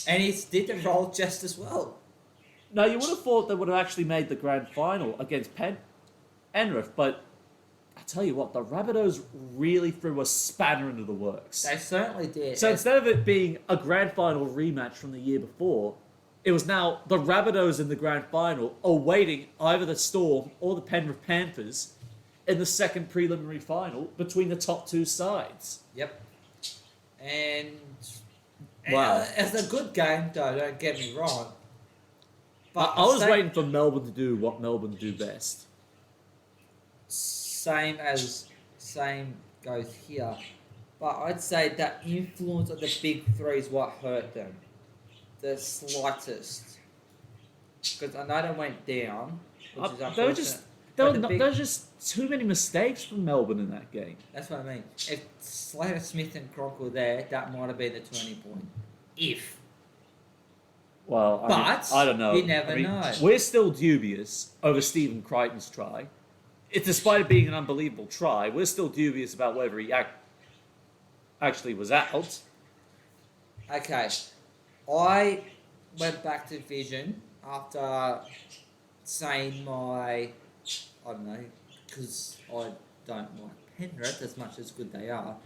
And he did the role just as well. Now, you would have thought they would have actually made the grand final against Penrith, but I tell you what, the Rabbitohs really threw a spanner into the works. They certainly did. So instead of it being a grand final rematch from the year before, it was now the Rabbitohs in the grand final awaiting either the Storm or the Penrith Panthers in the second preliminary final between the top two sides. Yep. And Wow. it's a good game, though, don't get me wrong. But I was waiting for Melbourne to do what Melbourne do best. Same goes here. But I'd say that influence of the big three is what hurt them. The slightest. Because I know they went down, which is unfortunate. There were just too many mistakes from Melbourne in that game. That's what I mean. If Slater, Smith and Cronk were there, that might have been the turning point. If. Well, I don't know. You never know. We're still dubious over Stephen Crichton's try. Despite it being an unbelievable try, we're still dubious about whether he actually was out. Okay. I went back to Vision after saying I don't know, because I don't like Penrith as much as good they are.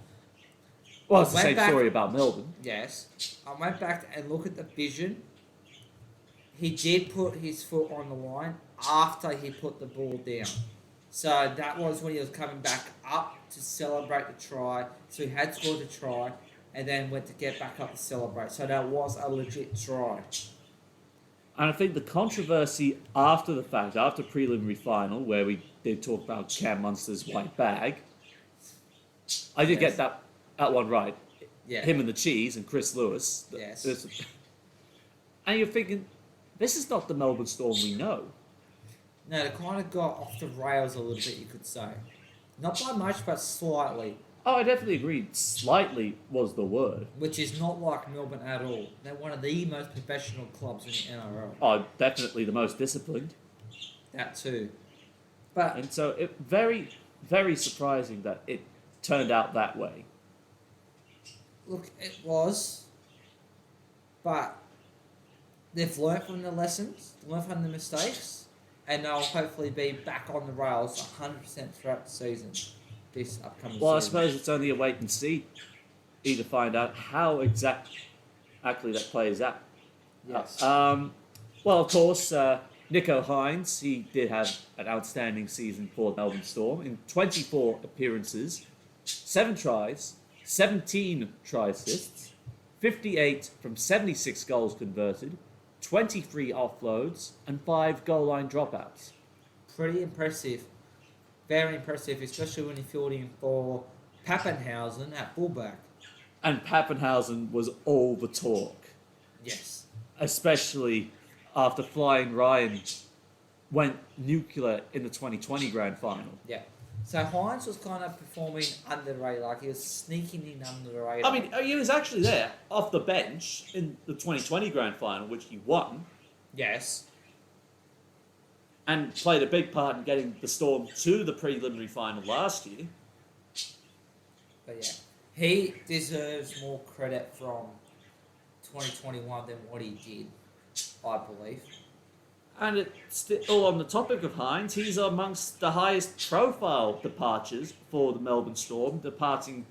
Well, it's the same story about Melbourne. Yes. I went back and looked at the Vision. He did put his foot on the line after he put the ball down. So that was when he was coming back up to celebrate the try. So he had scored the try and then went to get back up to celebrate. So that was a legit try. And I think the controversy after the fact, after preliminary final, where we did talk about Cam Munster's white bag, I did get that one right. Yeah. Him and the cheese and Chris Lewis. Yes. And you're thinking, this is not the Melbourne Storm we know. No, they kind of got off the rails a little bit, you could say. Not by much, but slightly. Oh, I definitely agree. Slightly was the word. Which is not like Melbourne at all. They're one of the most professional clubs in the NRL. Oh, definitely the most disciplined. That too. But And so it very, very surprising that it turned out that way. look, it was. But they've learnt from the lessons, learnt from the mistakes, and they'll hopefully be back on the rails 100% throughout the season. This upcoming Well, I season. suppose it's only a wait and see to find out how exactly that plays out. Yes. Well, of course, Nico Hines, he did have an outstanding season for Melbourne Storm in 24 appearances, 7 tries, 17 try assists, 58 from 76 goals converted, 23 offloads, and 5 goal line dropouts. Pretty impressive. Very impressive, especially when you're fielding for Pappenhausen at fullback. And Pappenhausen was all the talk, Yes. especially after Flying Ryan went nuclear in the 2020 grand final. Yeah. So Hines was kind of performing under the radar, like he was sneaking in under the radar. I mean, he was actually there off the bench in the 2020 grand final, which he won, yes. and played a big part in getting the Storm to the preliminary final last year. But yeah, he deserves more credit from 2021 than what he did, I believe. And it's still on the topic of Hines, he's amongst the highest profile departures for the Melbourne Storm, departing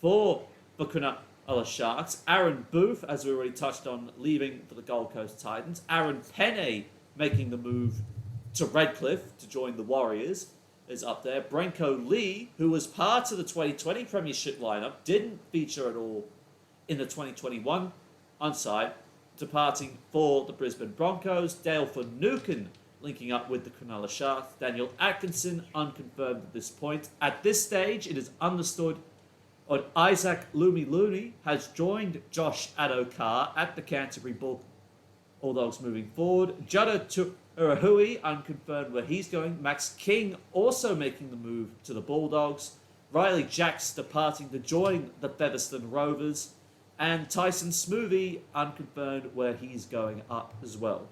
for the Cronulla Sharks. Aaron Booth, as we already touched on, leaving for the Gold Coast Titans. Aaron Penne making the move to Redcliffe to join the Warriors is up there. Brenko Lee, who was part of the 2020 Premiership lineup, didn't feature at all in the 2021 onside, departing for the Brisbane Broncos. Dale Finucane linking up with the Cronulla Sharks. Daniel Atkinson unconfirmed at this point. At this stage, it is understood that Isaac Looney has joined Josh Addo-Carr at the Canterbury Bulldogs moving forward. Juddo Urahui unconfirmed where he's going. Max King also making the move to the Bulldogs. Riley Jacks departing to join the Featherstone Rovers. And Tyson Smoothy unconfirmed where he's going up as well.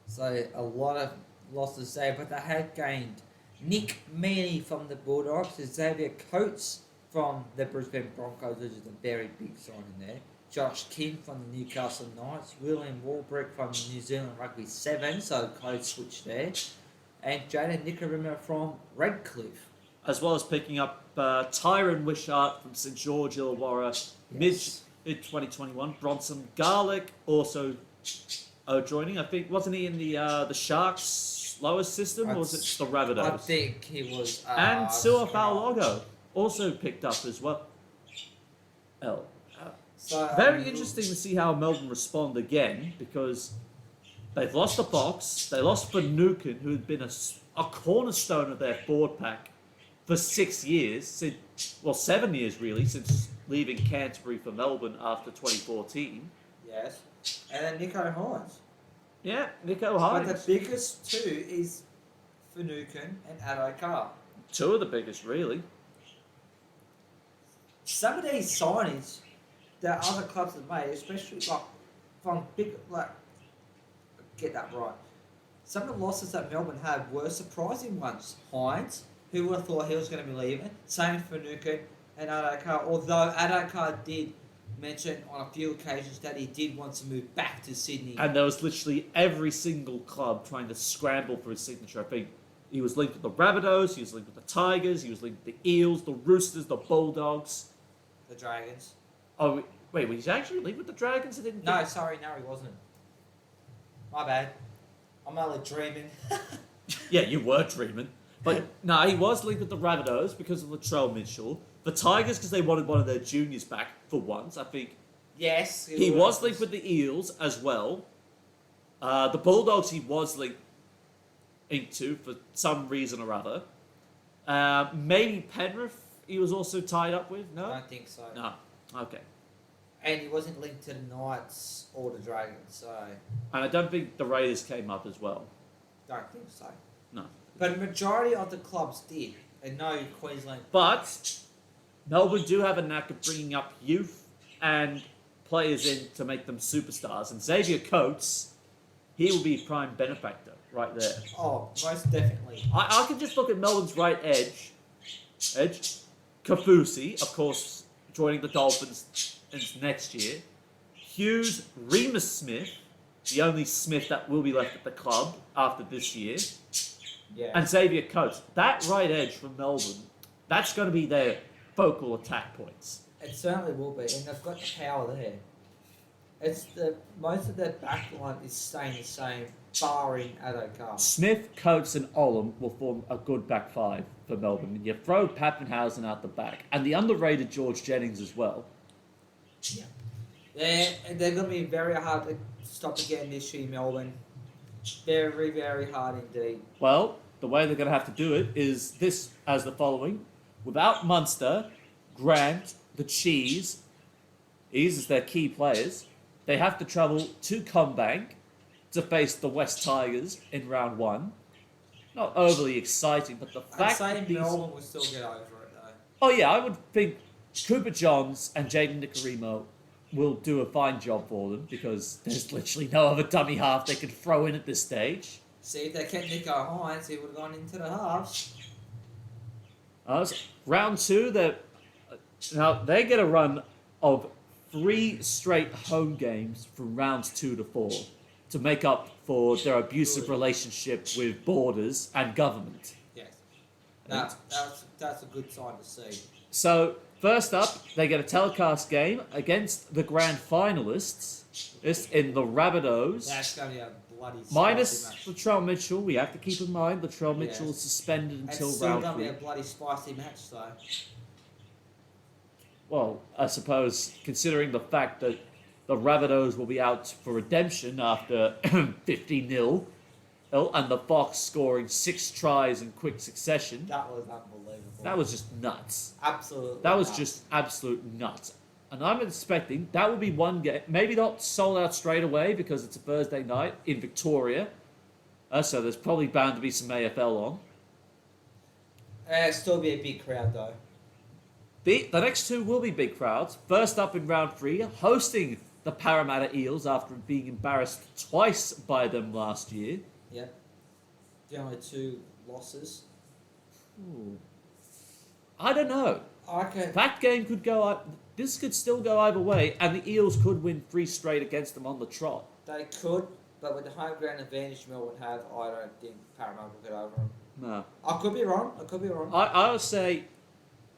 So a lot of losses there, but they had gained Nick Meaney from the Bulldogs, Xavier Coates from the Brisbane Broncos, which is a very big signing there. Josh King from the Newcastle Knights. William Warbrick from New Zealand Rugby 7, so code switch there. And Jaden Nikorima from Redcliffe. As well as picking up Tyron Wishart from St George Illawarra mid-2021. Bronson Garlick also joining. I think, wasn't he in the Sharks lowest system, or was it the Rabbitohs? I think he was. And Sua Faalogo also picked up as well. So, Very interesting to see how Melbourne respond again, because they've lost the Box, they lost Finucane, who had been a cornerstone of their forward pack for 6 years, 7 years really, since leaving Canterbury for Melbourne after 2014. Yes. And then Nico Hines. Yeah, Nico Hines. But the biggest two is Finucane and Addo Carr. Two of the biggest, really. Some of these signings that other clubs have made, especially get that right. Some of the losses that Melbourne had were surprising ones. Hines, who would have thought he was going to be leaving. Same for Finucane and Addo Carr. Although Addo Carr did mention on a few occasions that he did want to move back to Sydney. And there was literally every single club trying to scramble for his signature. I think he was linked with the Rabbitohs, he was linked with the Tigers, he was linked with the Eels, the Roosters, the Bulldogs. The Dragons. Oh, wait, was he actually linked with the Dragons? No, he wasn't. My bad. I'm only dreaming. Yeah, you were dreaming. But no, he was linked with the Rabbitohs because of Latrell Mitchell. The Tigers because they wanted one of their juniors back for once, I think. Yes. He was linked with the Eels as well. The Bulldogs he was linked to for some reason or other. Maybe Penrith he was also tied up with, no? I don't think so. No, okay. And he wasn't linked to the Knights or the Dragons, so... And I don't think the Raiders came up as well. Don't think so. No. But a majority of the clubs did, and no Queensland... But Melbourne do have a knack of bringing up youth and players in to make them superstars. And Xavier Coates, he will be a prime benefactor right there. Oh, most definitely. I can just look at Melbourne's right edge. Kafusi, of course, joining the Dolphins next year. Hughes, Remus Smith, the only Smith that will be left at the club after this year. Yeah. And Xavier Coates. That right edge from Melbourne, that's going to be their focal attack points. It certainly will be, and they've got the power there. Most of their backline is staying the same, barring Addo Carr. Smith, Coates, and Olam will form a good back five for Melbourne. And you throw Pappenhausen out the back, and the underrated George Jennings as well. Yeah. They're going to be very hard to stop again this year, Melbourne. Very, very hard indeed. Well, the way they're going to have to do it is this as the following. Without Munster, Grant, the Cheese, these as their key players, they have to travel to Combank to face the West Tigers in round one. Not overly exciting, but the fact that these... Melbourne will still get over it, though. Oh yeah, I would think Cooper Johns and Jaden Nikorima will do a fine job for them because there's literally no other dummy half they could throw in at this stage. See, if they kept Nico Hines, he would have gone into the halves. Round two, now they get a run of 3 straight home games from rounds 2 to 4 to make up for their abusive relationship with borders and government. Yes. That's a good sign to see. So, first up, they get a telecast game against the grand finalists. This in the Rabbitohs. That's going to be a bloody Minus match. Latrell Mitchell. We have to keep in mind Latrell Mitchell is suspended until it's still round going to 3. be a bloody spicy match, though. Well, I suppose, considering the fact that the Rabbitohs will be out for redemption after 50-0, and the Fox scoring 6 tries in quick succession. That was unbelievable. That was just nuts. Absolutely. That was just absolute nuts. And I'm expecting that will be one game, maybe not sold out straight away because it's a Thursday night in Victoria. So there's probably bound to be some AFL on. Still be a big crowd, though. The next two will be big crowds. First up in round 3, hosting the Parramatta Eels after being embarrassed twice by them last year. Yep. The only 2 losses. Ooh. I don't know. I reckon That game could go. This could still go either way, and the Eels could win 3 straight against them on the trot. they could, but with the home ground advantage Melbourne have, I don't think Parramatta will get over them. No. I could be wrong. I would say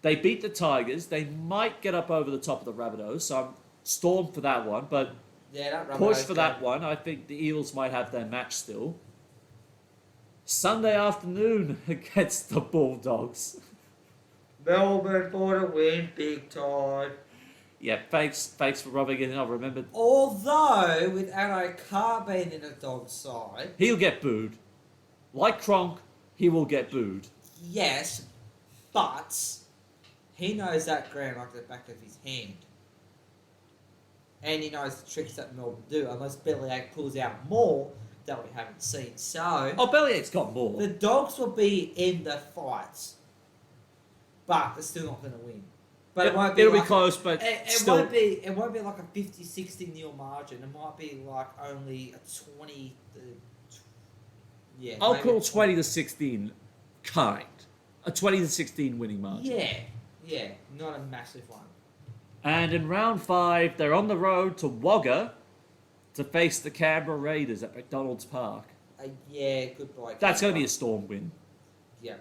they beat the Tigers. They might get up over the top of the Rabbitohs, so I'm stormed for that one. But Yeah, that push for that one. I think the Eels might have their match still. Sunday afternoon against the Bulldogs. Melbourne for the win, big time. Yeah, thanks for rubbing it in. I remember Although, with Anno Carr being in the dog's side, he'll get booed. Like Kronk, he will get booed. yes, but he knows that ground like the back of his hand. And he knows the tricks that Melbourne do, unless Bellyache pulls out more that we haven't seen. So, Oh, Bellyache's got more. the Dogs will be in the fights, but they're still not going to win. But it won't be It'll like be close, but it still. won't be like a 50-60 nil margin. It might be like only a 20. Yeah. I'll maybe call a 20 to 16 kind. A 20 to 16 winning margin. Yeah, not a massive one. And in round 5, they're on the road to Wagga to face the Canberra Raiders at McDonald's Park. Yeah, goodbye. That's going to be a Storm win. Yeah,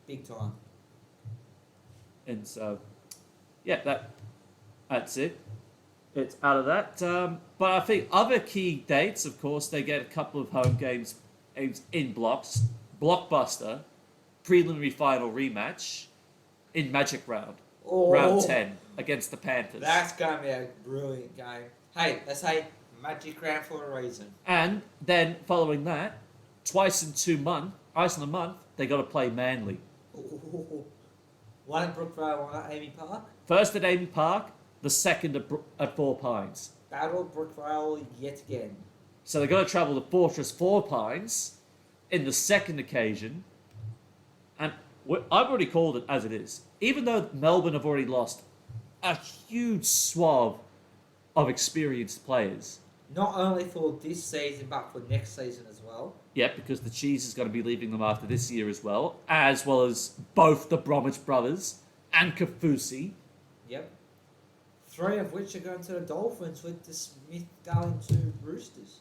big time. And so, yeah, that's it. It's out of that. But I think other key dates, of course, they get a couple of home games in blocks. Blockbuster, preliminary final rematch in Magic Round. Round 10 against the Panthers. That's going to be a brilliant game. Hey, they say Magic Round for a reason. And then following that, twice in a month, they got to play Manly. Ooh. One at Brookvale, one at Amy Park. First at Amy Park, the second at Four Pines. Battle of Brookvale yet again. So they're going to travel to Fortress Four Pines in the second occasion. And I've already called it as it is. Even though Melbourne have already lost a huge swath of experienced players. Not only for this season, but for next season as well. Yeah, because the Cheese is going to be leaving them after this year as well as both the Bromwich brothers and Kafusi. Yep. 3 of which are going to the Dolphins, with the Smith going to Roosters.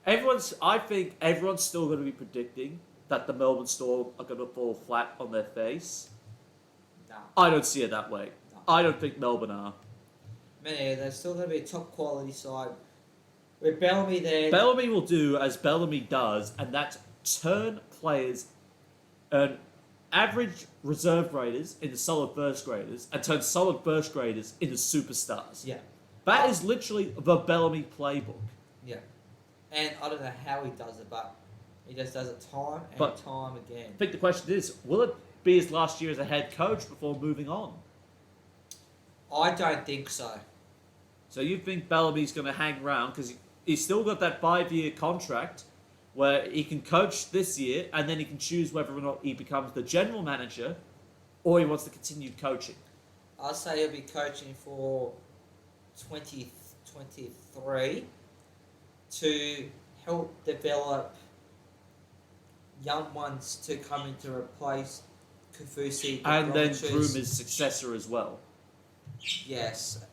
I think everyone's still going to be predicting that the Melbourne Storm are going to fall flat on their face. Nah. I don't see it that way. No. I don't think Melbourne are. Man, they're still going to be a top quality side. With Bellamy there. Bellamy will do as Bellamy does, and that's turn players, earn average reserve graders into solid first graders, and turn solid first graders into superstars. Yeah. That is literally the Bellamy playbook. Yeah. And I don't know how he does it, but he just does it time and But- time again. I think the question is, will it be his last year as a head coach before moving on? I don't think so. So you think Bellamy's going to hang around because he's still got that 5-year contract where he can coach this year and then he can choose whether or not he becomes the general manager or he wants to continue coaching. I'll say he'll be coaching for 2023 to help develop young ones to come in to replace Kafusi. And then Bromwiches. groom his successor as well. Yes.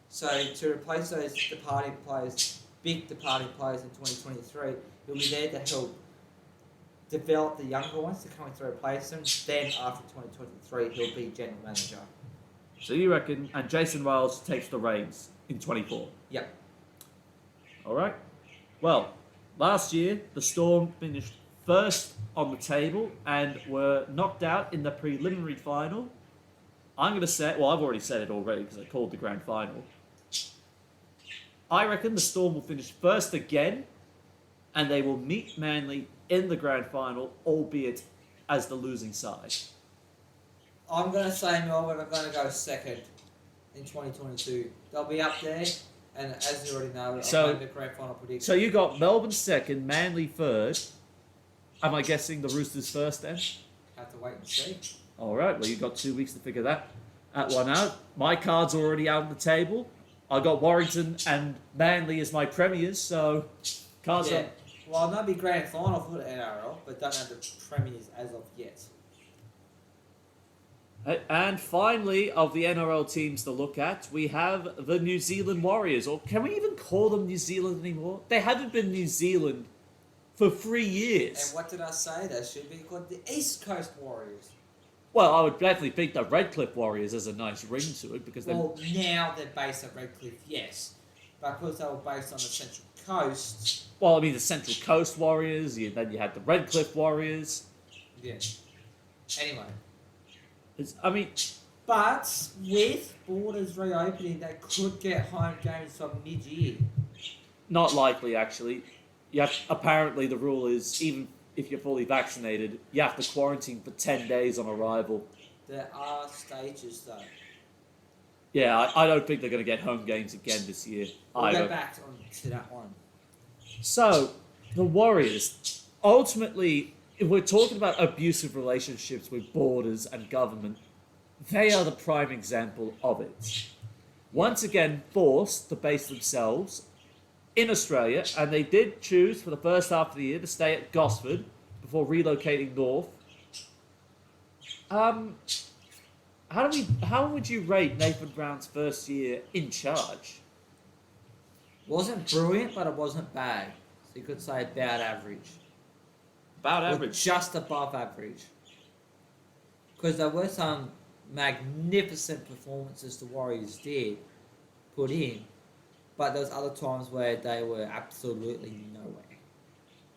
So to replace those departing players, big departing players in 2023, he'll be there to help develop the younger ones to come in to replace them. Then after 2023, he'll be general manager. So you reckon, and Jason Wiles takes the reins in 24. Yep. All right. Well, last year the Storm finished first on the table and were knocked out in the preliminary final. I'm going to say, well, I've already said it already because I called the grand final. I reckon the Storm will finish first again and they will meet Manly in the grand final, albeit as the losing side. I'm going to say Melbourne are going to go second in 2022. They'll be up there, and as you already know, So- I've made the grand final prediction. So you got Melbourne second, Manly third. Am I guessing the Roosters first then? Have to wait and see. All right, well, you've got 2 weeks to figure that one out. My card's already out on the table. I got Warrington and Manly as my premiers, so cards Yeah. are... Well, that'll be grand final for the NRL, but don't have the premiers as of yet. And finally, of the NRL teams to look at, we have the New Zealand Warriors. Or can we even call them New Zealand anymore? They haven't been New Zealand for 3 years. And what did I say? They should be called the East Coast Warriors. Well, I would definitely think the Redcliffe Warriors has a nice ring to it because Well, now they're based at Redcliffe, yes. But because they were based on the Central Coast... Well, I mean, the Central Coast Warriors, then you had the Redcliffe Warriors. Yeah. Anyway. I mean... But with borders reopening, they could get home games from mid-year. Not likely, actually. Apparently, the rule is, even if you're fully vaccinated, you have to quarantine for 10 days on arrival. There are stages, though. Yeah, I don't think they're going to get home games again this year We'll either. go back to that one. So, the Warriors, ultimately, if we're talking about abusive relationships with borders and government, they are the prime example of it. Once again, forced to base themselves in Australia, and they did choose for the first half of the year to stay at Gosford before relocating north. How would you rate Nathan Brown's first year in charge? Wasn't brilliant, but it wasn't bad. So you could say about average. About Or average. just above average. Because there were some magnificent performances the Warriors did put in, but there was other times where they were absolutely nowhere.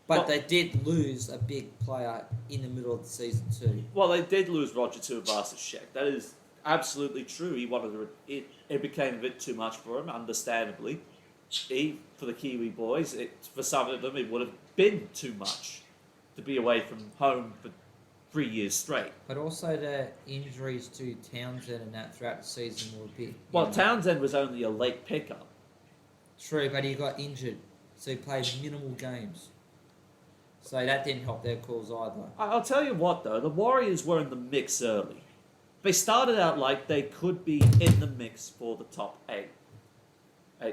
But they did lose a big player in the middle of the season too. Well, they did lose Roger Tuivasa-Sheck. That is absolutely true. He wanted to, it became a bit too much for him, understandably. For the Kiwi boys, for some of them, it would have been too much to be away from home for 3 years straight. But also the injuries to Townsend and that throughout the season were a bit... Well, Townsend was only a late pickup. True, but he got injured, so he played minimal games. So that didn't help their cause either. I'll tell you what, though, the Warriors were in the mix early. They started out like they could be in the mix for the top 8.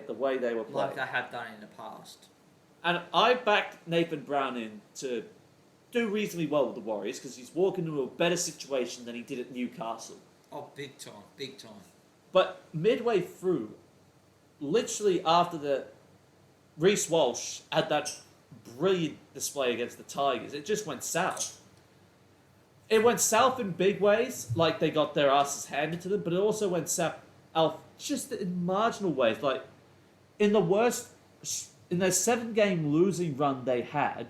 The way they were playing. Like they have done in the past. And I backed Nathan Brown in to do reasonably well with the Warriors because he's walking into a better situation than he did at Newcastle. Oh, big time, big time. But midway through, literally after the Reece Walsh had that brilliant display against the Tigers, it just went south. It went south in big ways, like they got their asses handed to them, but it also went south just in marginal ways. Like in their 7-game losing run they had,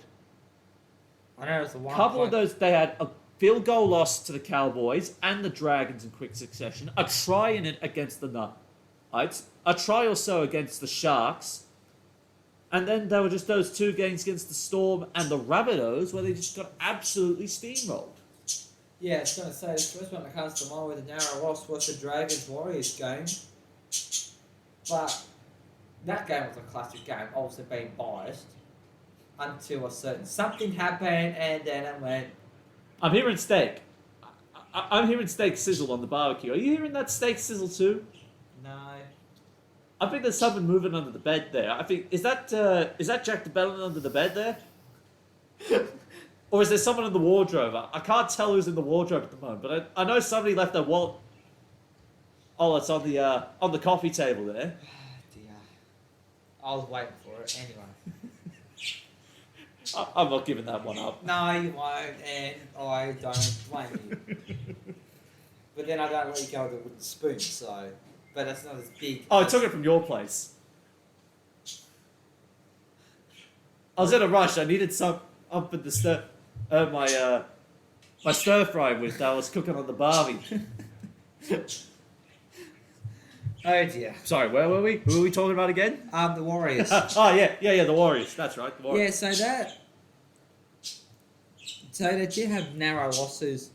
I know it was the one. couple of those, they had a field goal loss to the Cowboys and the Dragons in quick succession, a try in it against the Knights, a try or so against the Sharks, and then there were just those 2 games against the Storm and the Rabbitohs where they just got absolutely steamrolled. Yeah, I was going to say, the first one that comes to mind with a narrow loss was the Dragons-Warriors game. But that game was a classic game, obviously being biased, until a certain something happened, and then it went... I'm hearing steak. I'm hearing steak sizzle on the barbecue. Are you hearing that steak sizzle too? No. I think there's something moving under the bed there. I think is that Jack DeBellin under the bed there, or is there someone in the wardrobe? I can't tell who's in the wardrobe at the moment, but I know somebody left their wallet. Oh, it's on the coffee table there. Dear. I was waiting for it anyway. I'm not giving that one up. No, you won't, and I don't blame you. But then I don't let you go with a wooden spoon, so... But that's not as big. Oh, I took it from your place. I was in a rush. I needed some up in the my stir fry with that I was cooking on the barbie. Oh dear. Sorry, where were we? Who were we talking about again? The Warriors. Oh yeah, the Warriors. That's right, the Warriors. Yeah, so they did have narrow losses,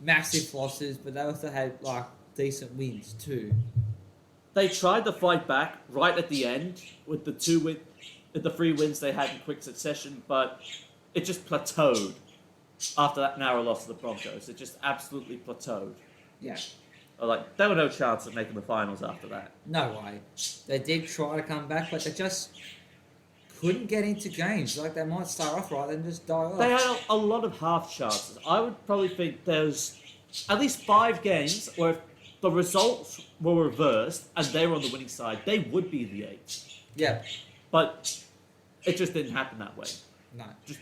massive losses, but they also had like decent wins too. They tried to fight back right at the end with the 3 wins they had in quick succession, but it just plateaued after that narrow loss to the Broncos. It just absolutely plateaued. Yeah. Like there were no chance of making the finals after that. No way. They did try to come back, but they just couldn't get into games. Like they might start off right and just die off. They had a lot of half chances. I would probably think there's at least 5 games where if the results were reversed and they were on the winning side, they would be the 8. Yeah. But it just didn't happen that way. No. Just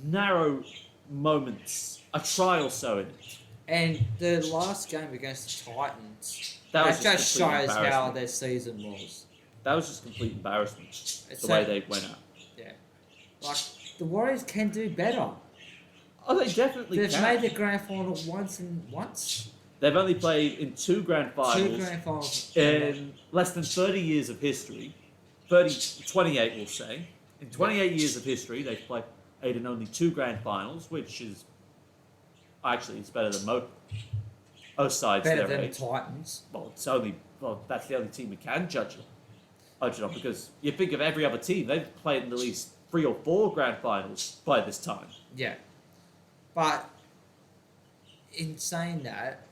narrow moments, a try or so in it. And the last game against the Titans, That was that just complete shows how embarrassment. their season was. That was just complete embarrassment. The So- way they went out. Yeah. Like, the Warriors can do better. Oh, they definitely They've can. made the grand final once. They've only played in 2 grand finals. 2 grand finals. In less than 30 years of history, 28 we'll say, in 28 years of history, they've played in only 2 grand finals, which is actually it's better than most sides Better their than age. the Titans. That's the only team we can judge it on, because you think of every other team, they've played in at least 3 or 4 grand finals by this time. Yeah. But in saying that,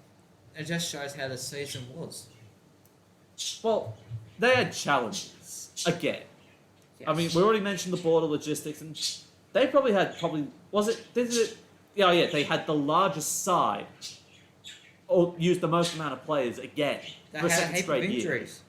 it just shows how the season was. Well, they had challenges again. Yes. I mean, we already mentioned the border logistics, and they probably had they had the largest side, or used the most amount of players again They for a had a second heap of straight year. injuries.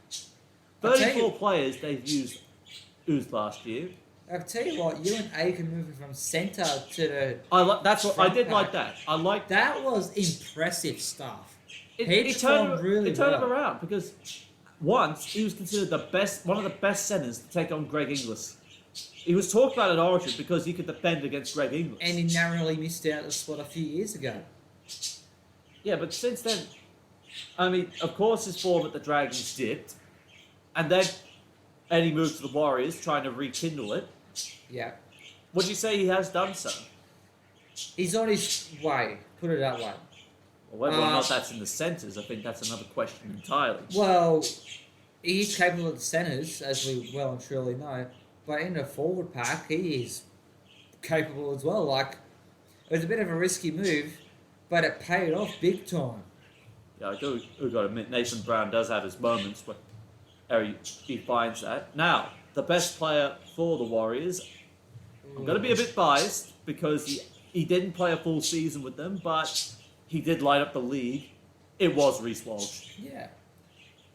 I'll tell 34 you- players they've used last year. I'll tell you what, you and Aiken moving from centre to the... That's what I Front did pack. like that. I liked That was impressive stuff. it. He It turned performed really it turned him well. around because once he was considered one of the best centers to take on Greg Inglis. He was talked about at Origin because he could defend against Greg Inglis. And he narrowly missed out the spot a few years ago. Yeah, but since then, I mean, of course his form at the Dragons dipped, and then he moved to the Warriors trying to rekindle it. Yeah. Would you say he has done so? He's on his way, put it that way. Or whether or not that's in the centres, I think that's another question entirely. Well, he is capable of the centres, as we well and truly know. But in the forward pack, he is capable as well. Like, it was a bit of a risky move, but it paid off big time. Yeah, I do got to admit, Nathan Brown does have his moments where he finds that. Now, the best player for the Warriors, I'm going to be a bit biased because he didn't play a full season with them, but he did light up the league. It was Reece Walsh. Yeah.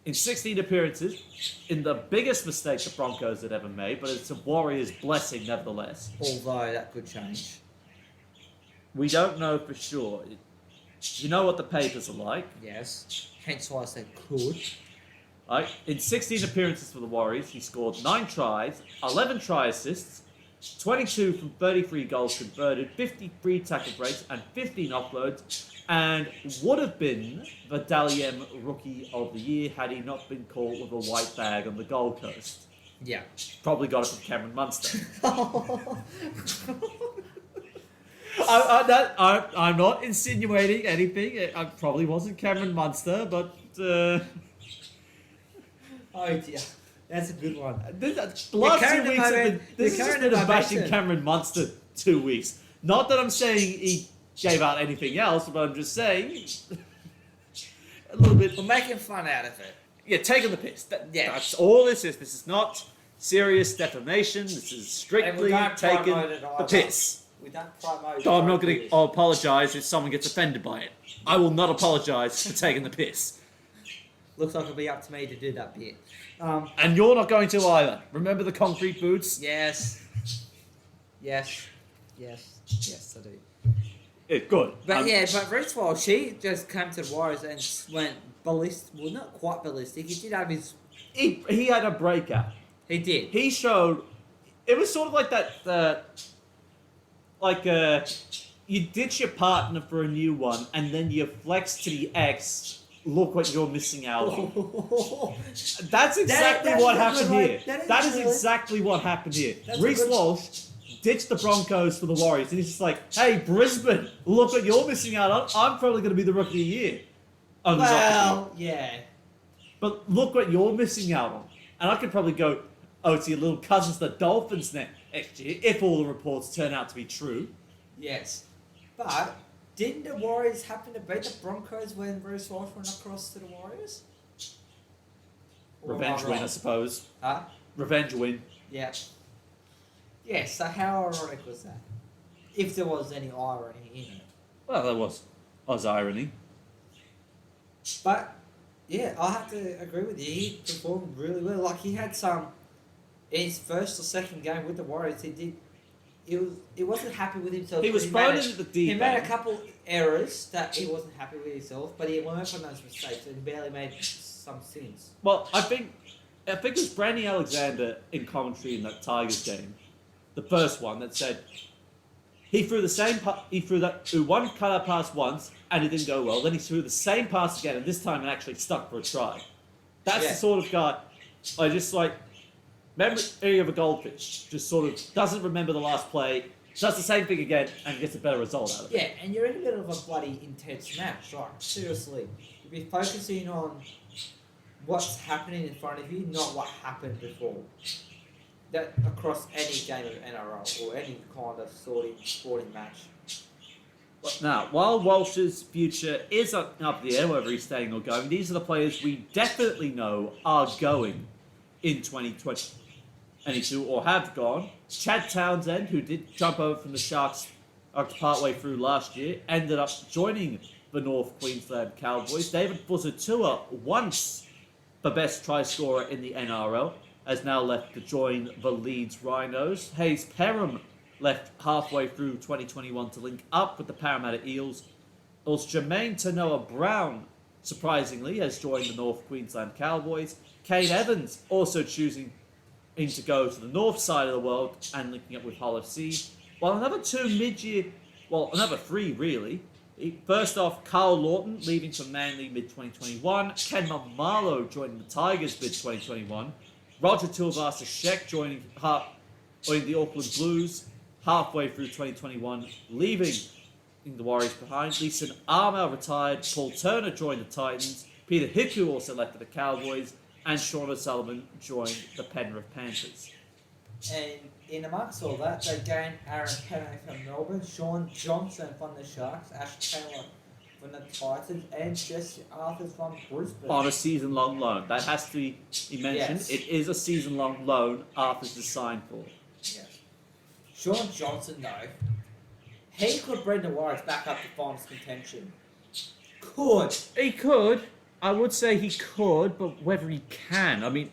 In 16 appearances, in the biggest mistake the Broncos had ever made, but it's a Warriors' blessing nevertheless. Although that could change. We don't know for sure. You know what the papers are like. Yes. Hence why I said could. Right? In 16 appearances for the Warriors, he scored 9 tries, 11 try assists, 22 from 33 goals converted, 53 tackle breaks, and 15 offloads, and would have been the Dally M Rookie of the Year had he not been caught with a white bag on the Gold Coast. Yeah. Probably got it from Cameron Munster. I'm not insinuating anything. It probably wasn't Cameron Munster, but... Oh dear. That's a good one. The last 2 weeks have been... This has just been a bashing momentum. Cameron Munster 2 weeks. Not that I'm saying he gave out anything else, but I'm just saying... a little bit... We're making fun out of it. Yeah, taking the piss. Yeah. That's all this is. This is not serious defamation. This is And we strictly don't taking promote it the either. piss. We don't promote So I'm not it. going to apologise if someone gets offended by it. I will not apologise for taking the piss. Looks like it'll be up to me to do that bit. And you're not going to either. Remember the concrete boots? Yes. Yes. Yes. Yes, I do. Yeah, good. But but Reece Walsh, she just came to the Warriors and went ballistic. Well, not quite ballistic. He did have his... He had a breakout. He did. He showed... It was sort of like that... you ditch your partner for a new one, and then you flex to the ex... Look what you're missing out on. That's exactly that's what a happened good one. here. That is That is really- exactly what happened here. That's a Reece good- Walsh ditched the Broncos for the Warriors, and he's just like, hey, Brisbane, look what you're missing out on. I'm probably going to be the Rookie of the Year. On this opportunity. yeah. But look what you're missing out on. And I could probably go, to your little cousins, the Dolphins, next year, if all the reports turn out to be true. Yes. But didn't the Warriors happen to beat the Broncos when Reece Walsh went across to the Warriors? Or am I Revenge win, I wrong? suppose. Huh? Revenge win. Yeah. Yeah, so how ironic was that? If there was any irony in it. Well, there was. Oz irony. But yeah, I have to agree with you. He performed really well. Like he had some in his first or second game with the Warriors. He did. He wasn't happy with himself. He was thrown into the deep He made a end. couple errors that he wasn't happy with himself, but he learned from those mistakes and barely made some sins. Well, I think it was Brandy Alexander in commentary in that Tigers game, the first one, that said he threw the same he threw that one cut-out pass once and it didn't go well. Then he threw the same pass again, and this time it actually stuck for a try. That's the sort of guy I just like. Memory of a goldfish, just sort of doesn't remember the last play, does the same thing again, and gets a better result out of it. Yeah, and you're in the middle of a bloody intense match. Like, seriously. You'd be focusing on what's happening in front of you, not what happened before. That across any game of NRL or any kind of sporting match. Now, while Walsh's future is up the air, whether he's staying or going, these are the players we definitely know are going in 2022 or have gone. Chad Townsend, who did jump over from the Sharks partway through last year, ended up joining the North Queensland Cowboys. David Busatua, once the best try scorer in the NRL, has now left to join the Leeds Rhinos. Hayes Perham left halfway through 2021 to link up with the Parramatta Eels. Whilst Jermaine Tanoa-Brown, surprisingly, has joined the North Queensland Cowboys. Kane Evans also choosing to go to the north side of the world and linking up with Hull FC. While another another three really. First off, Carl Lawton leaving for Manly mid-2021. Ken Mamalo joining the Tigers mid-2021. Roger Tuivasa-Sheck joining the Auckland Blues halfway through 2021, leaving the Warriors behind. Leeson Armour retired. Paul Turner joined the Titans. Peter Hiku also left for the Cowboys. And Sean O'Sullivan joined the Penrith Panthers. And in amongst all that, they gained Aaron Penney from Melbourne, Sean Johnson from the Sharks, Ash Taylor from the Titans, and Jesse Arthur from Brisbane. On a season-long loan. That has to be mentioned. Yes. It is a season-long loan Arthur's is signed for. Yes. Sean Johnson, though, he could bring the Warriors back up to finals contention. He could. I would say he could, but whether he can. I mean,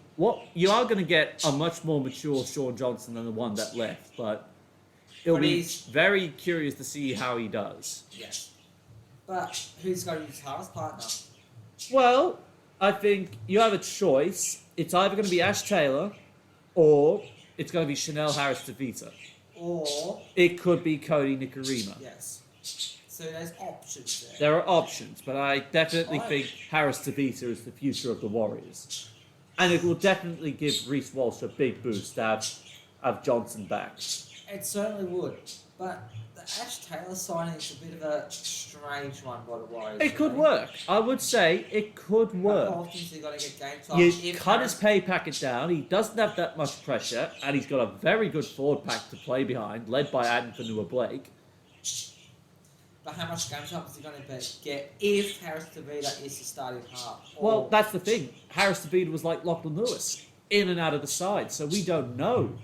you are going to get a much more mature Sean Johnson than the one that left, but it'll be very curious to see how he does. Yes. But who's going to be his halves partner? Well, I think you have a choice. It's either going to be Ash Taylor, or it's going to be Chanel Harris-Tavita. Or... it could be Cody Nikorima. Yes. So there's options there. There are options, but I definitely think Harris-Tavita is the future of the Warriors. And it will definitely give Reece Walsh a big boost to have Johnson back. It certainly would. But the Ash Taylor signing is a bit of a strange one by the Warriors. It could work. I would say it could work. How often is he got to get game time? You cut his pay packet down. He doesn't have that much pressure, and he's got a very good forward pack to play behind, led by Anthony Blake. But how much game time is he going to get if Harris-Tavita is the starting half? Well, that's the thing. Harris-Tavita was like Lachlan Lewis, in and out of the side, so we don't know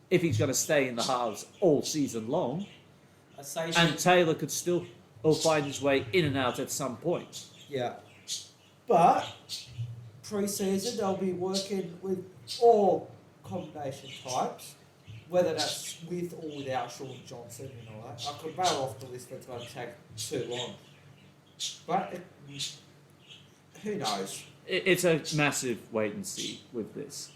if he's going to stay in the halves all season long. And Taylor could still find his way in and out at some point. Yeah. But pre-season, they'll be working with all combination types, whether that's with or without Sean Johnson and all that. I could rattle off the list, but it's going to take too long. But who knows? It's a massive wait and see with this.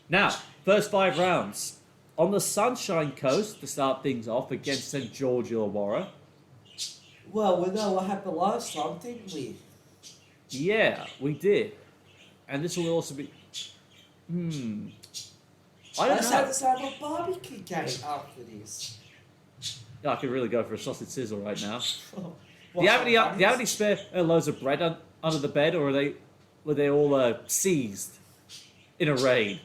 Now, first 5 rounds. On the Sunshine Coast to start things off against St George Illawarra. Well, we know what happened last time, didn't we? Yeah, we did. And this will also be... I don't know. Let's have a barbecue game after this. I could really go for a sausage sizzle right now. Do you have any spare loads of bread under the bed, or were they all seized in a raid?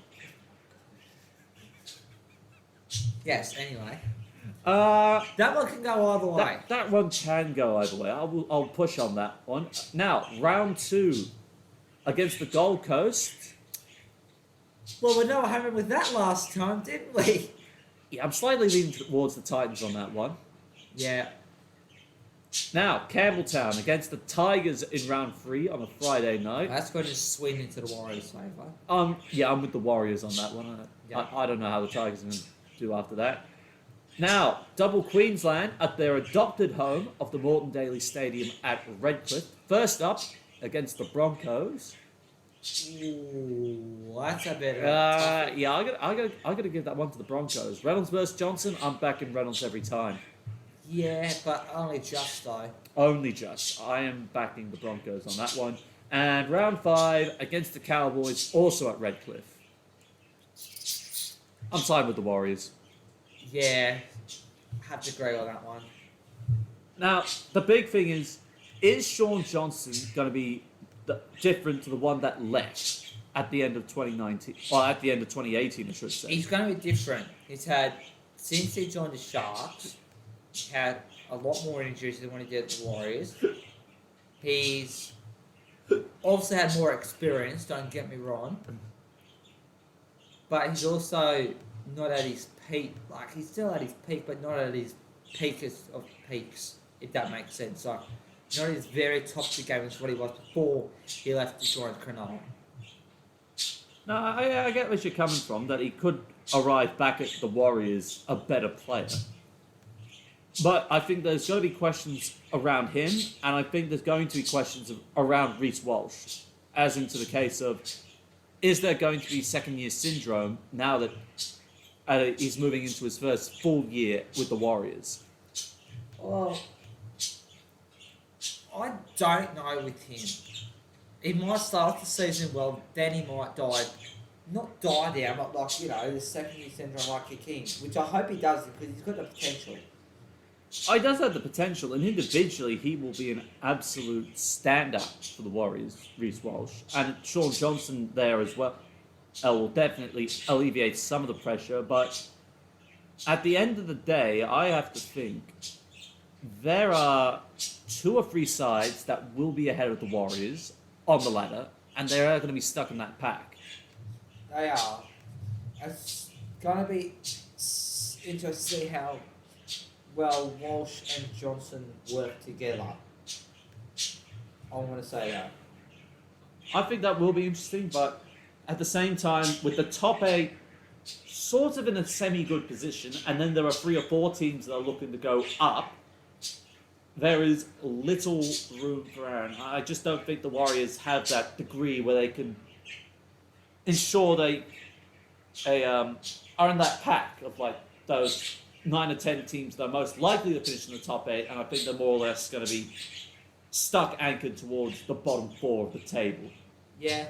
Yes, anyway. That one can go either way. That one can go either way. I'll push on that one. Now, round 2 against the Gold Coast. Well, we know what happened with that last time, didn't we? Yeah, I'm slightly leaning towards the Titans on that one. Yeah. Now, Campbelltown against the Tigers in round 3 on a Friday night. That's going to swing into the Warriors' favour. Yeah, I'm with the Warriors on that one. I don't know how the Tigers are going to do after that. Now, double Queensland at their adopted home of the Moreton Daily Stadium at Redcliffe. First up against the Broncos. Ooh, that's a bit. Yeah, I got to give that one to the Broncos. Reynolds versus Johnson. I'm backing Reynolds every time. Yeah, but only just though. Only just. I am backing the Broncos on that one. And round 5 against the Cowboys, also at Redcliffe. I'm siding with the Warriors. Yeah, have to agree on that one. Now, the big thing is Sean Johnson going to be different to the one that left at the end of 2019, or at the end of 2018, I should say? He's going to be different. He's had, since he joined the Sharks, he had a lot more injuries than when he did at the Warriors. He's also had more experience, don't get me wrong. But he's also not at his peak. Like, he's still at his peak, but not at his peakest of peaks, if that makes sense. Like, not his very top of the game is what he was before he left to join Cronulla. No, I get where you're coming from, that he could arrive back at the Warriors a better player. But I think there's going to be questions around him, and I think there's going to be questions around Reece Walsh, as into the case of, is there going to be second-year syndrome now that he's moving into his first full year with the Warriors? Well, I don't know with him. He might start the season well, then he might not die down, but like, the second-year syndrome like a king, which I hope he does because he's got the potential. He does have the potential, and individually he will be an absolute stand-up for the Warriors, Reece Walsh. And Sean Johnson there as well will definitely alleviate some of the pressure, but at the end of the day, I have to think there are 2 or 3 sides that will be ahead of the Warriors on the ladder, and they are going to be stuck in that pack. They are. It's going to be interesting to see how well Walsh and Johnson work together. I'm going to say that. I think that will be interesting, but at the same time, with the top 8 sort of in a semi-good position, and then there are 3 or 4 teams that are looking to go up, there is little room for error. I just don't think the Warriors have that degree where they can ensure they are in that pack of like those 9 or 10 teams that are most likely to finish in the top 8, and I think they're more or less going to be stuck anchored towards the bottom 4 of the table. Yeah.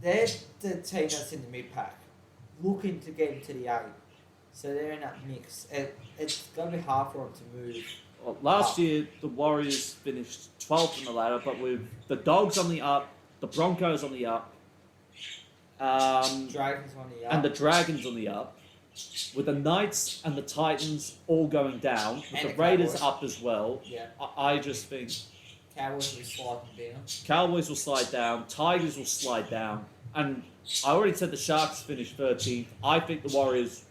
They're the team that's in the mid-pack, looking to get into the 8. So they're in that mix. It's going to be hard for them to move. Well, last year, the Warriors finished 12th on the ladder, but with the Dogs on the up, the Broncos on the up, Dragons on the up. and the Dragons on the up, with the Knights and the Titans all going down, with And the the Raiders Cowboys. up as well, Yeah. I just think Cowboys will slide them down. Cowboys will slide down, Tigers will slide down, and I already said the Sharks finished 13th. I think the Warriors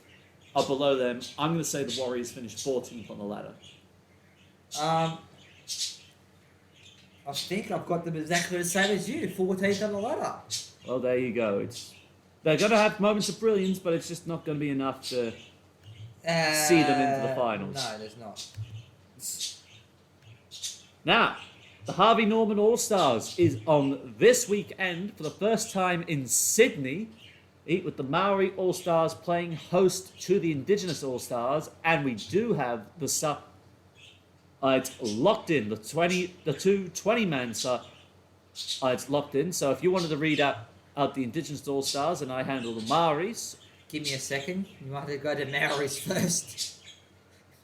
are below them. I'm going to say the Warriors finished 14th on the ladder. I think I've got them exactly the same as you, 14th on the ladder. Well, there you go. They're going to have moments of brilliance, but it's just not going to be enough to see them into the finals. No, there's not. Now, the Harvey Norman All-Stars is on this weekend for the first time in Sydney, with the Maori All-Stars playing host to the Indigenous All-Stars, and we do have the stuff. It's locked in. The 2 20-man stuff. It's locked in. So if you wanted to read out the Indigenous All-Stars, and I handle the Maoris. Give me a second. You might have to go to Maoris first.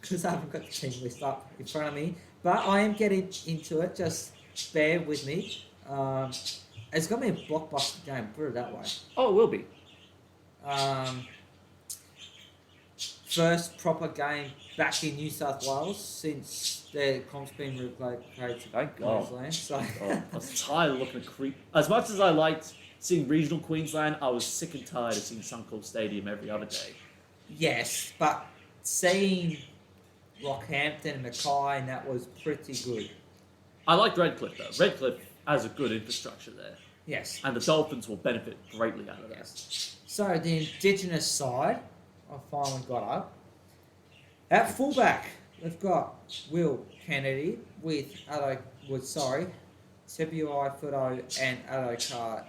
Because I haven't got the team list up in front of me. But I am getting into it. Just bear with me. It's going to be a blockbuster game, put it that way. Oh, it will be. First proper game back in New South Wales since the comp's been relocated to Thank God. Queensland. So. I was tired of looking at As much as I liked seeing regional Queensland, I was sick and tired of seeing Suncorp Stadium every other day. Yes, but seeing Rockhampton and Mackay, and that was pretty good. I like Redcliffe though. Redcliffe has a good infrastructure there, Yes. and the Dolphins will benefit greatly out of that. Yes. So the Indigenous side, I finally got up. At fullback, we've got Will Kennedy with Tebuai Fudo and Addo Carr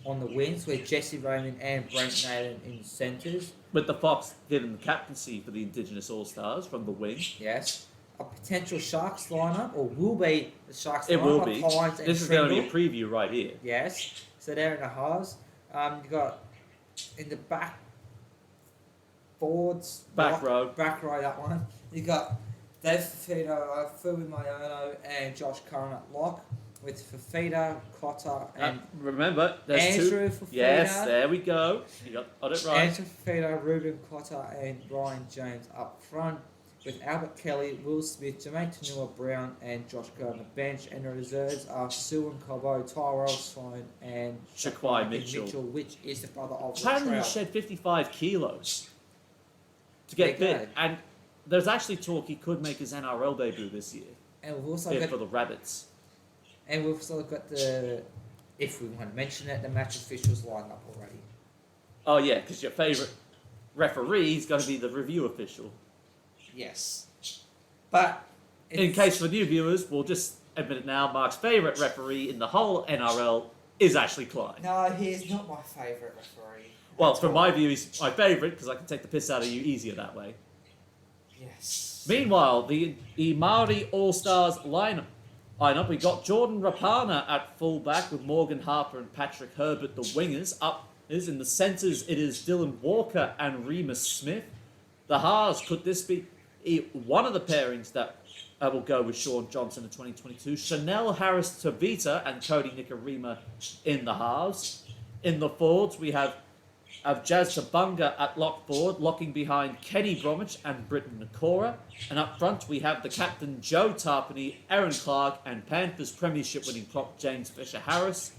on the wings, with Jesse Raymond and Brent Naden in centres. With the Fox getting the captaincy for the Indigenous All Stars from the wing. Yes. A potential Sharks lineup, or will be the Sharks lineup. It will be. Hines and This is going to Trindle. be a preview right here. Yes. So they're in the halves. You got in the back forwards. Back row. Back row, that one. You got Dave Fafita, Fumi Mayono, and Josh Curran at lock, with Fafita, Cotter, and Remember, there's Andrew two. Fafita. Yes, there we go. You got it right. Andrew Fafita, Ruben Cotter, and Ryan Jones up front, with Albert Kelly, Will Smith, Jermaine Tanua-Brown, and Josh Kerr on the bench. And the reserves are Sue and Cobo, Tyrell Sloan, and Shaquai Mitchell. which is the brother of Apparently he Latrell. shed 55 kilos to get There you bit. go. And there's actually talk he could make his NRL debut this year And we've also for got, the Rabbits. and we've also got the, if we want to mention it, the match officials lined up already. Oh, yeah, because your favourite referee is going to be the review official. Yes, but In case for new viewers, we'll just admit it now, Mark's favourite referee in the whole NRL is Ashley Klein. no, he is not my favourite referee. Well, At from all. my view, he's my favourite because I can take the piss out of you easier that way. Yes. Meanwhile, the Māori All-Stars lineup, we got Jordan Rapana at fullback with Morgan Harper and Patrick Herbert, the wingers. Up is in the centres, it is Dylan Walker and Remus Smith. The halves, could this be one of the pairings that will go with Sean Johnson in 2022? Chanel Harris-Tavita and Cody Nikarima in the halves. In the forwards, we have Jazz Tabunga at lock forward, locking behind Kenny Bromwich and Britton Nakora. And up front, we have the captain Joe Tarpany, Aaron Clark, and Panthers Premiership winning prop James Fisher-Harris.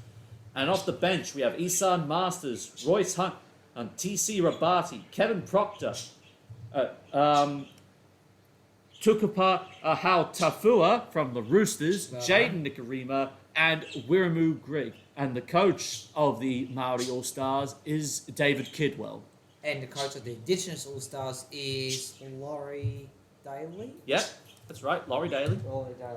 And off the bench, we have Isan Masters, Royce Hunt, and TC Rabati, Kevin Proctor, Tukapa Ahau Tafua from the Roosters, Well Jaden Nikarima, and Wiramu Grigg. And the coach of the Māori All-Stars is David Kidwell. And the coach of the Indigenous All-Stars is Laurie Daly. Yep, that's right, Laurie Daly. Laurie Daly.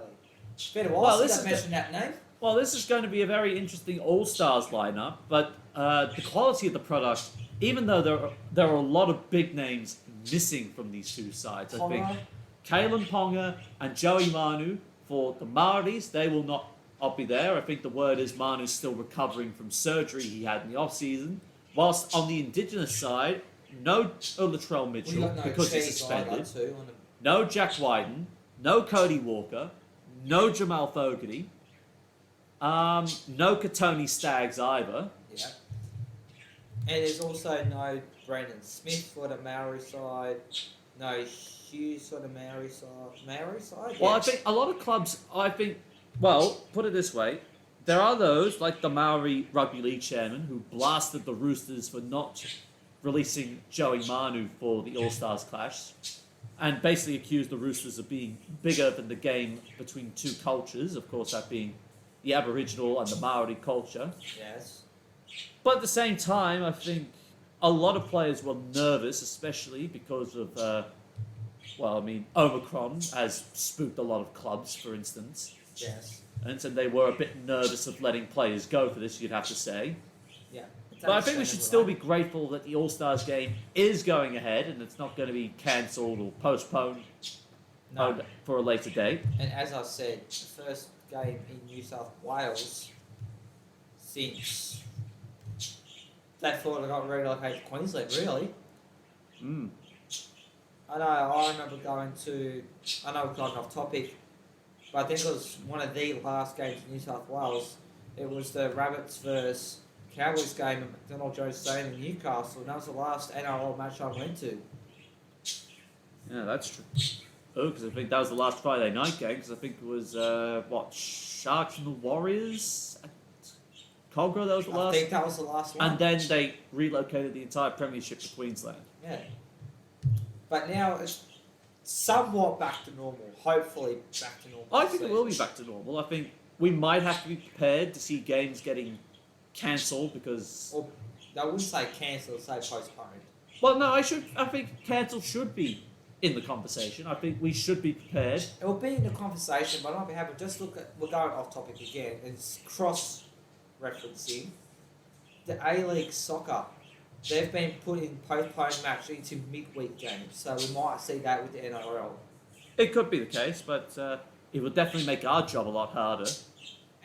It's been a while Well, since this I've is mentioned that name. Well, this is going to be a very interesting All-Stars lineup, but the quality of the product, even though there are a lot of big names missing from these two sides, I think Ponga. Kalen Ponga and Joey Manu for the Māoris, they will not be there. I think the word is Manu's still recovering from surgery he had in the off-season. Whilst on the Indigenous side, no Latrell We Mitchell got no because he's cheese either suspended, too. no Jack Wyden, no Cody Walker, no Jamal Fogarty, no Katoni Staggs either. Yeah. And there's also no Brandon Smith for the Maori side. No Hughes for the Maori side. Maori side? Well, Yes. I think a lot of clubs, put it this way, there are those, like the Maori Rugby League chairman, who blasted the Roosters for not releasing Joey Manu for the All-Stars clash, and basically accused the Roosters of being bigger than the game between two cultures, of course that being the Aboriginal and the Maori culture. Yes. But at the same time, I think a lot of players were nervous, especially because of, Omicron has spooked a lot of clubs, for instance. Yes. And so they were a bit nervous of letting players go for this, you'd have to say. Yeah. But I think we should still be grateful that the All-Stars game is going ahead and it's not going to be cancelled or postponed No. for a later date. And as I said, the first game in New South Wales since they thought they got relocated to Queensland, really. Mm. I know, I remember going to, I know we're going off topic, but I think it was one of the last games in New South Wales. It was the Rabbits versus Cowboys game at McDonald Jones Stadium in Newcastle, and that was the last NRL match I went to. Yeah, that's true. Oh, because I think that was the last Friday night game, because I think it was, Sharks and the Warriors at Cogra, that was the I last. think that was the last one. And then they relocated the entire premiership to Queensland. Yeah. But now somewhat back to normal. Hopefully back to normal. I think it will be back to normal. I think we might have to be prepared to see games getting cancelled because. Or I wouldn't say cancelled, say postponed. Well, no, I think cancelled should be in the conversation. I think we should be prepared. It will be in the conversation, but on behalf of just look at, we're going off topic again, it's cross-referencing the A-League soccer. They've been putting postponed match into midweek games, so we might see that with the NRL. It could be the case, but it would definitely make our job a lot harder.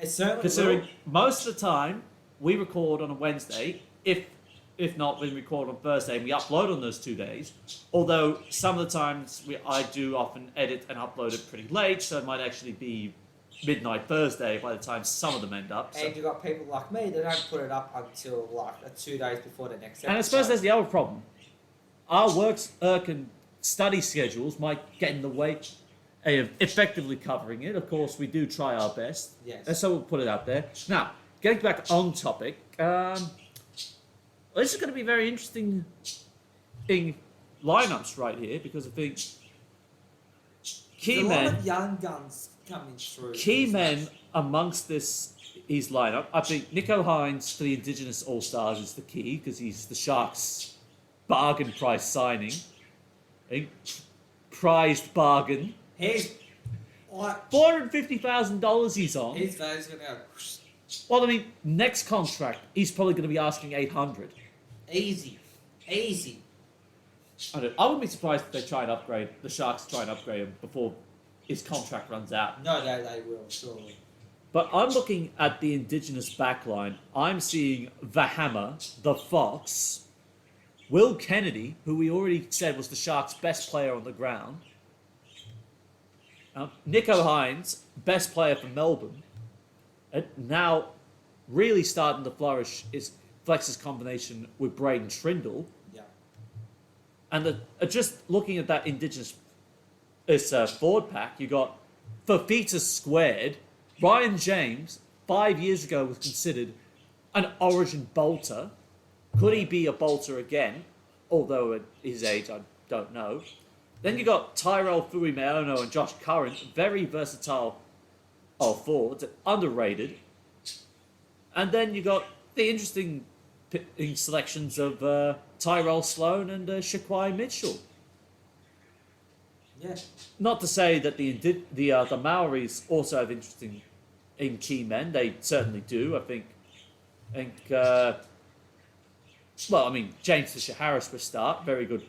It certainly Considering will. most of the time we record on a Wednesday, if not, we record on Thursday and we upload on those 2 days. Although some of the times I do often edit and upload it pretty late, so it might actually be midnight Thursday by the time some of them end up. So. And you've got people like me that don't put it up until like 2 days before the next episode. And I suppose there's the other problem. Our work and study schedules might get in the way of effectively covering it. Of course, we do try our best. Yes. And so we'll put it out there. Now, getting back on topic, this is going to be very interesting in lineups right here because I think There's a lot of young guns coming through. Key men amongst his lineup. I think Nico Hines for the Indigenous All-Stars is the key because he's the Sharks' bargain price signing. A prized bargain. He's like $450,000 he's on. his value's gonna go Well, I mean, next contract, he's probably going to be asking $800. easy. I wouldn't be surprised if they try and upgrade, the Sharks try and upgrade him before his contract runs out. No, they will, surely. But I'm looking at the Indigenous backline. I'm seeing the Hammer, the Fox, Will Kennedy, who we already said was the Sharks' best player on the ground. Nico Hines, best player for Melbourne. And now really starting to flourish is Flex's combination with Braden Trindle. Yeah. And just looking at that Indigenous forward pack, you got Fafita squared. Ryan James, 5 years ago, was considered an Origin bolter. Could he be a bolter again? Although at his age, I don't know. Then you got Tyrell Fuimeono and Josh Curran, very versatile forwards, underrated. And then you got the interesting selections of Tyrell Sloan and Shaquai Mitchell. Yeah. Not to say that the Maoris also have interesting in key men. They certainly do. I think James Fisher-Harris for start. Very good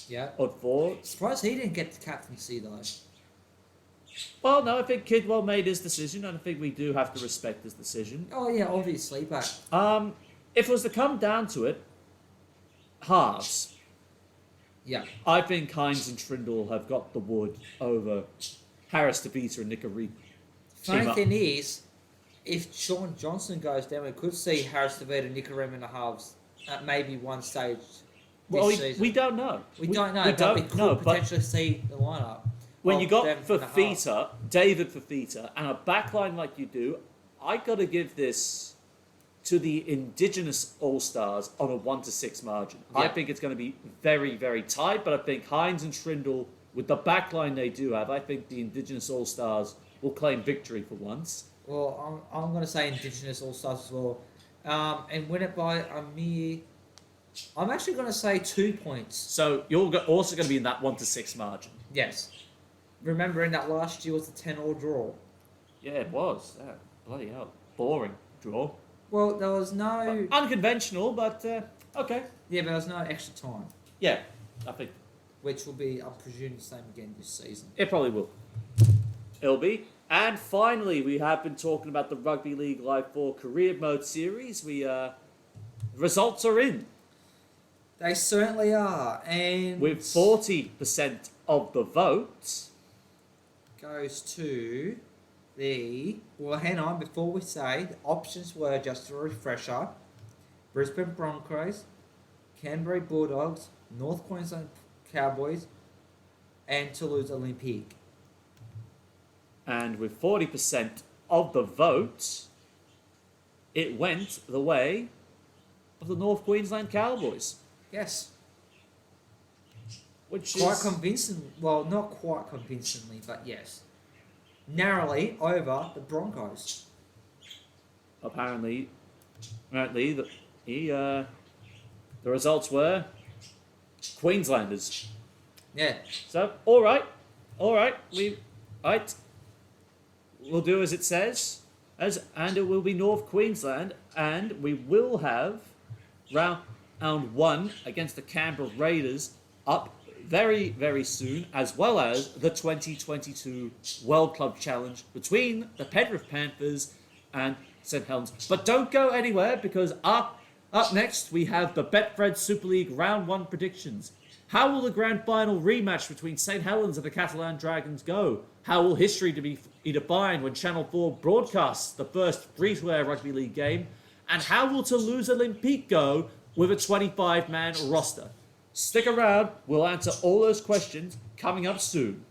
Yeah. odd forward. Surprised he didn't get the captaincy though. Well, no, I think Kidwell made his decision, and I think we do have to respect his decision. Oh yeah, obviously, but If it was to come down to it, halves. yeah. I think Hines and Trindle have got the wood over Harris, DeVita, and Nicaragua. Funny thing is, if Sean Johnson goes down, we could see Harris, DeVita, Nicaragua in the halves at maybe one stage Well, this season. we don't know. We don't know, We but don't we could know, but potentially see the lineup. when of you got them in the halves. Fafita, David Fafita, and a backline like you do, I got to give this to the Indigenous All-Stars on a 1-6 margin. I Yeah. think it's going to be very, very tight, but I think Hines and Trindle, with the backline they do have, I think the Indigenous All-Stars will claim victory for once. Well, I'm going to say Indigenous All-Stars as well. And win it by a mere... I'm actually going to say 2 points. So you're also going to be in that 1-6 margin. Yes. Remembering that last year was a 10-all draw. Yeah, it was. Yeah, bloody hell. Boring draw. Well, there was no... Unconventional, but okay. Yeah, but there was no extra time. Yeah, I think Which will be, I presume, the same again this season. it probably will. It'll be. And finally, we have been talking about the Rugby League Live 4 Career Mode Series. Results are in. They certainly are. And... With 40% of the votes. goes to the... Well, hang on. Before we say, the options were, just a refresher, Brisbane Broncos, Canterbury Bulldogs, North Queensland Cowboys, and Toulouse Olympique. And with 40% of the votes, it went the way of the North Queensland Cowboys. Yes. which quite is convincing. Well, not quite convincingly, but yes, narrowly over the Broncos. apparently the results were Queenslanders. Yeah, So all right, we'll do as it says, and it will be North Queensland, and we will have round 1 against the Canberra Raiders up very, very soon, as well as the 2022 World Club Challenge between the Penrith Panthers and St Helens. But don't go anywhere, because up next we have the Betfred Super League Round 1 predictions. How will the grand final rematch between St Helens and the Catalan Dragons go? How will history be defined when Channel 4 broadcasts the first free-to-air rugby league game? And how will Toulouse Olympique go with a 25-man roster? Stick around, we'll answer all those questions coming up soon.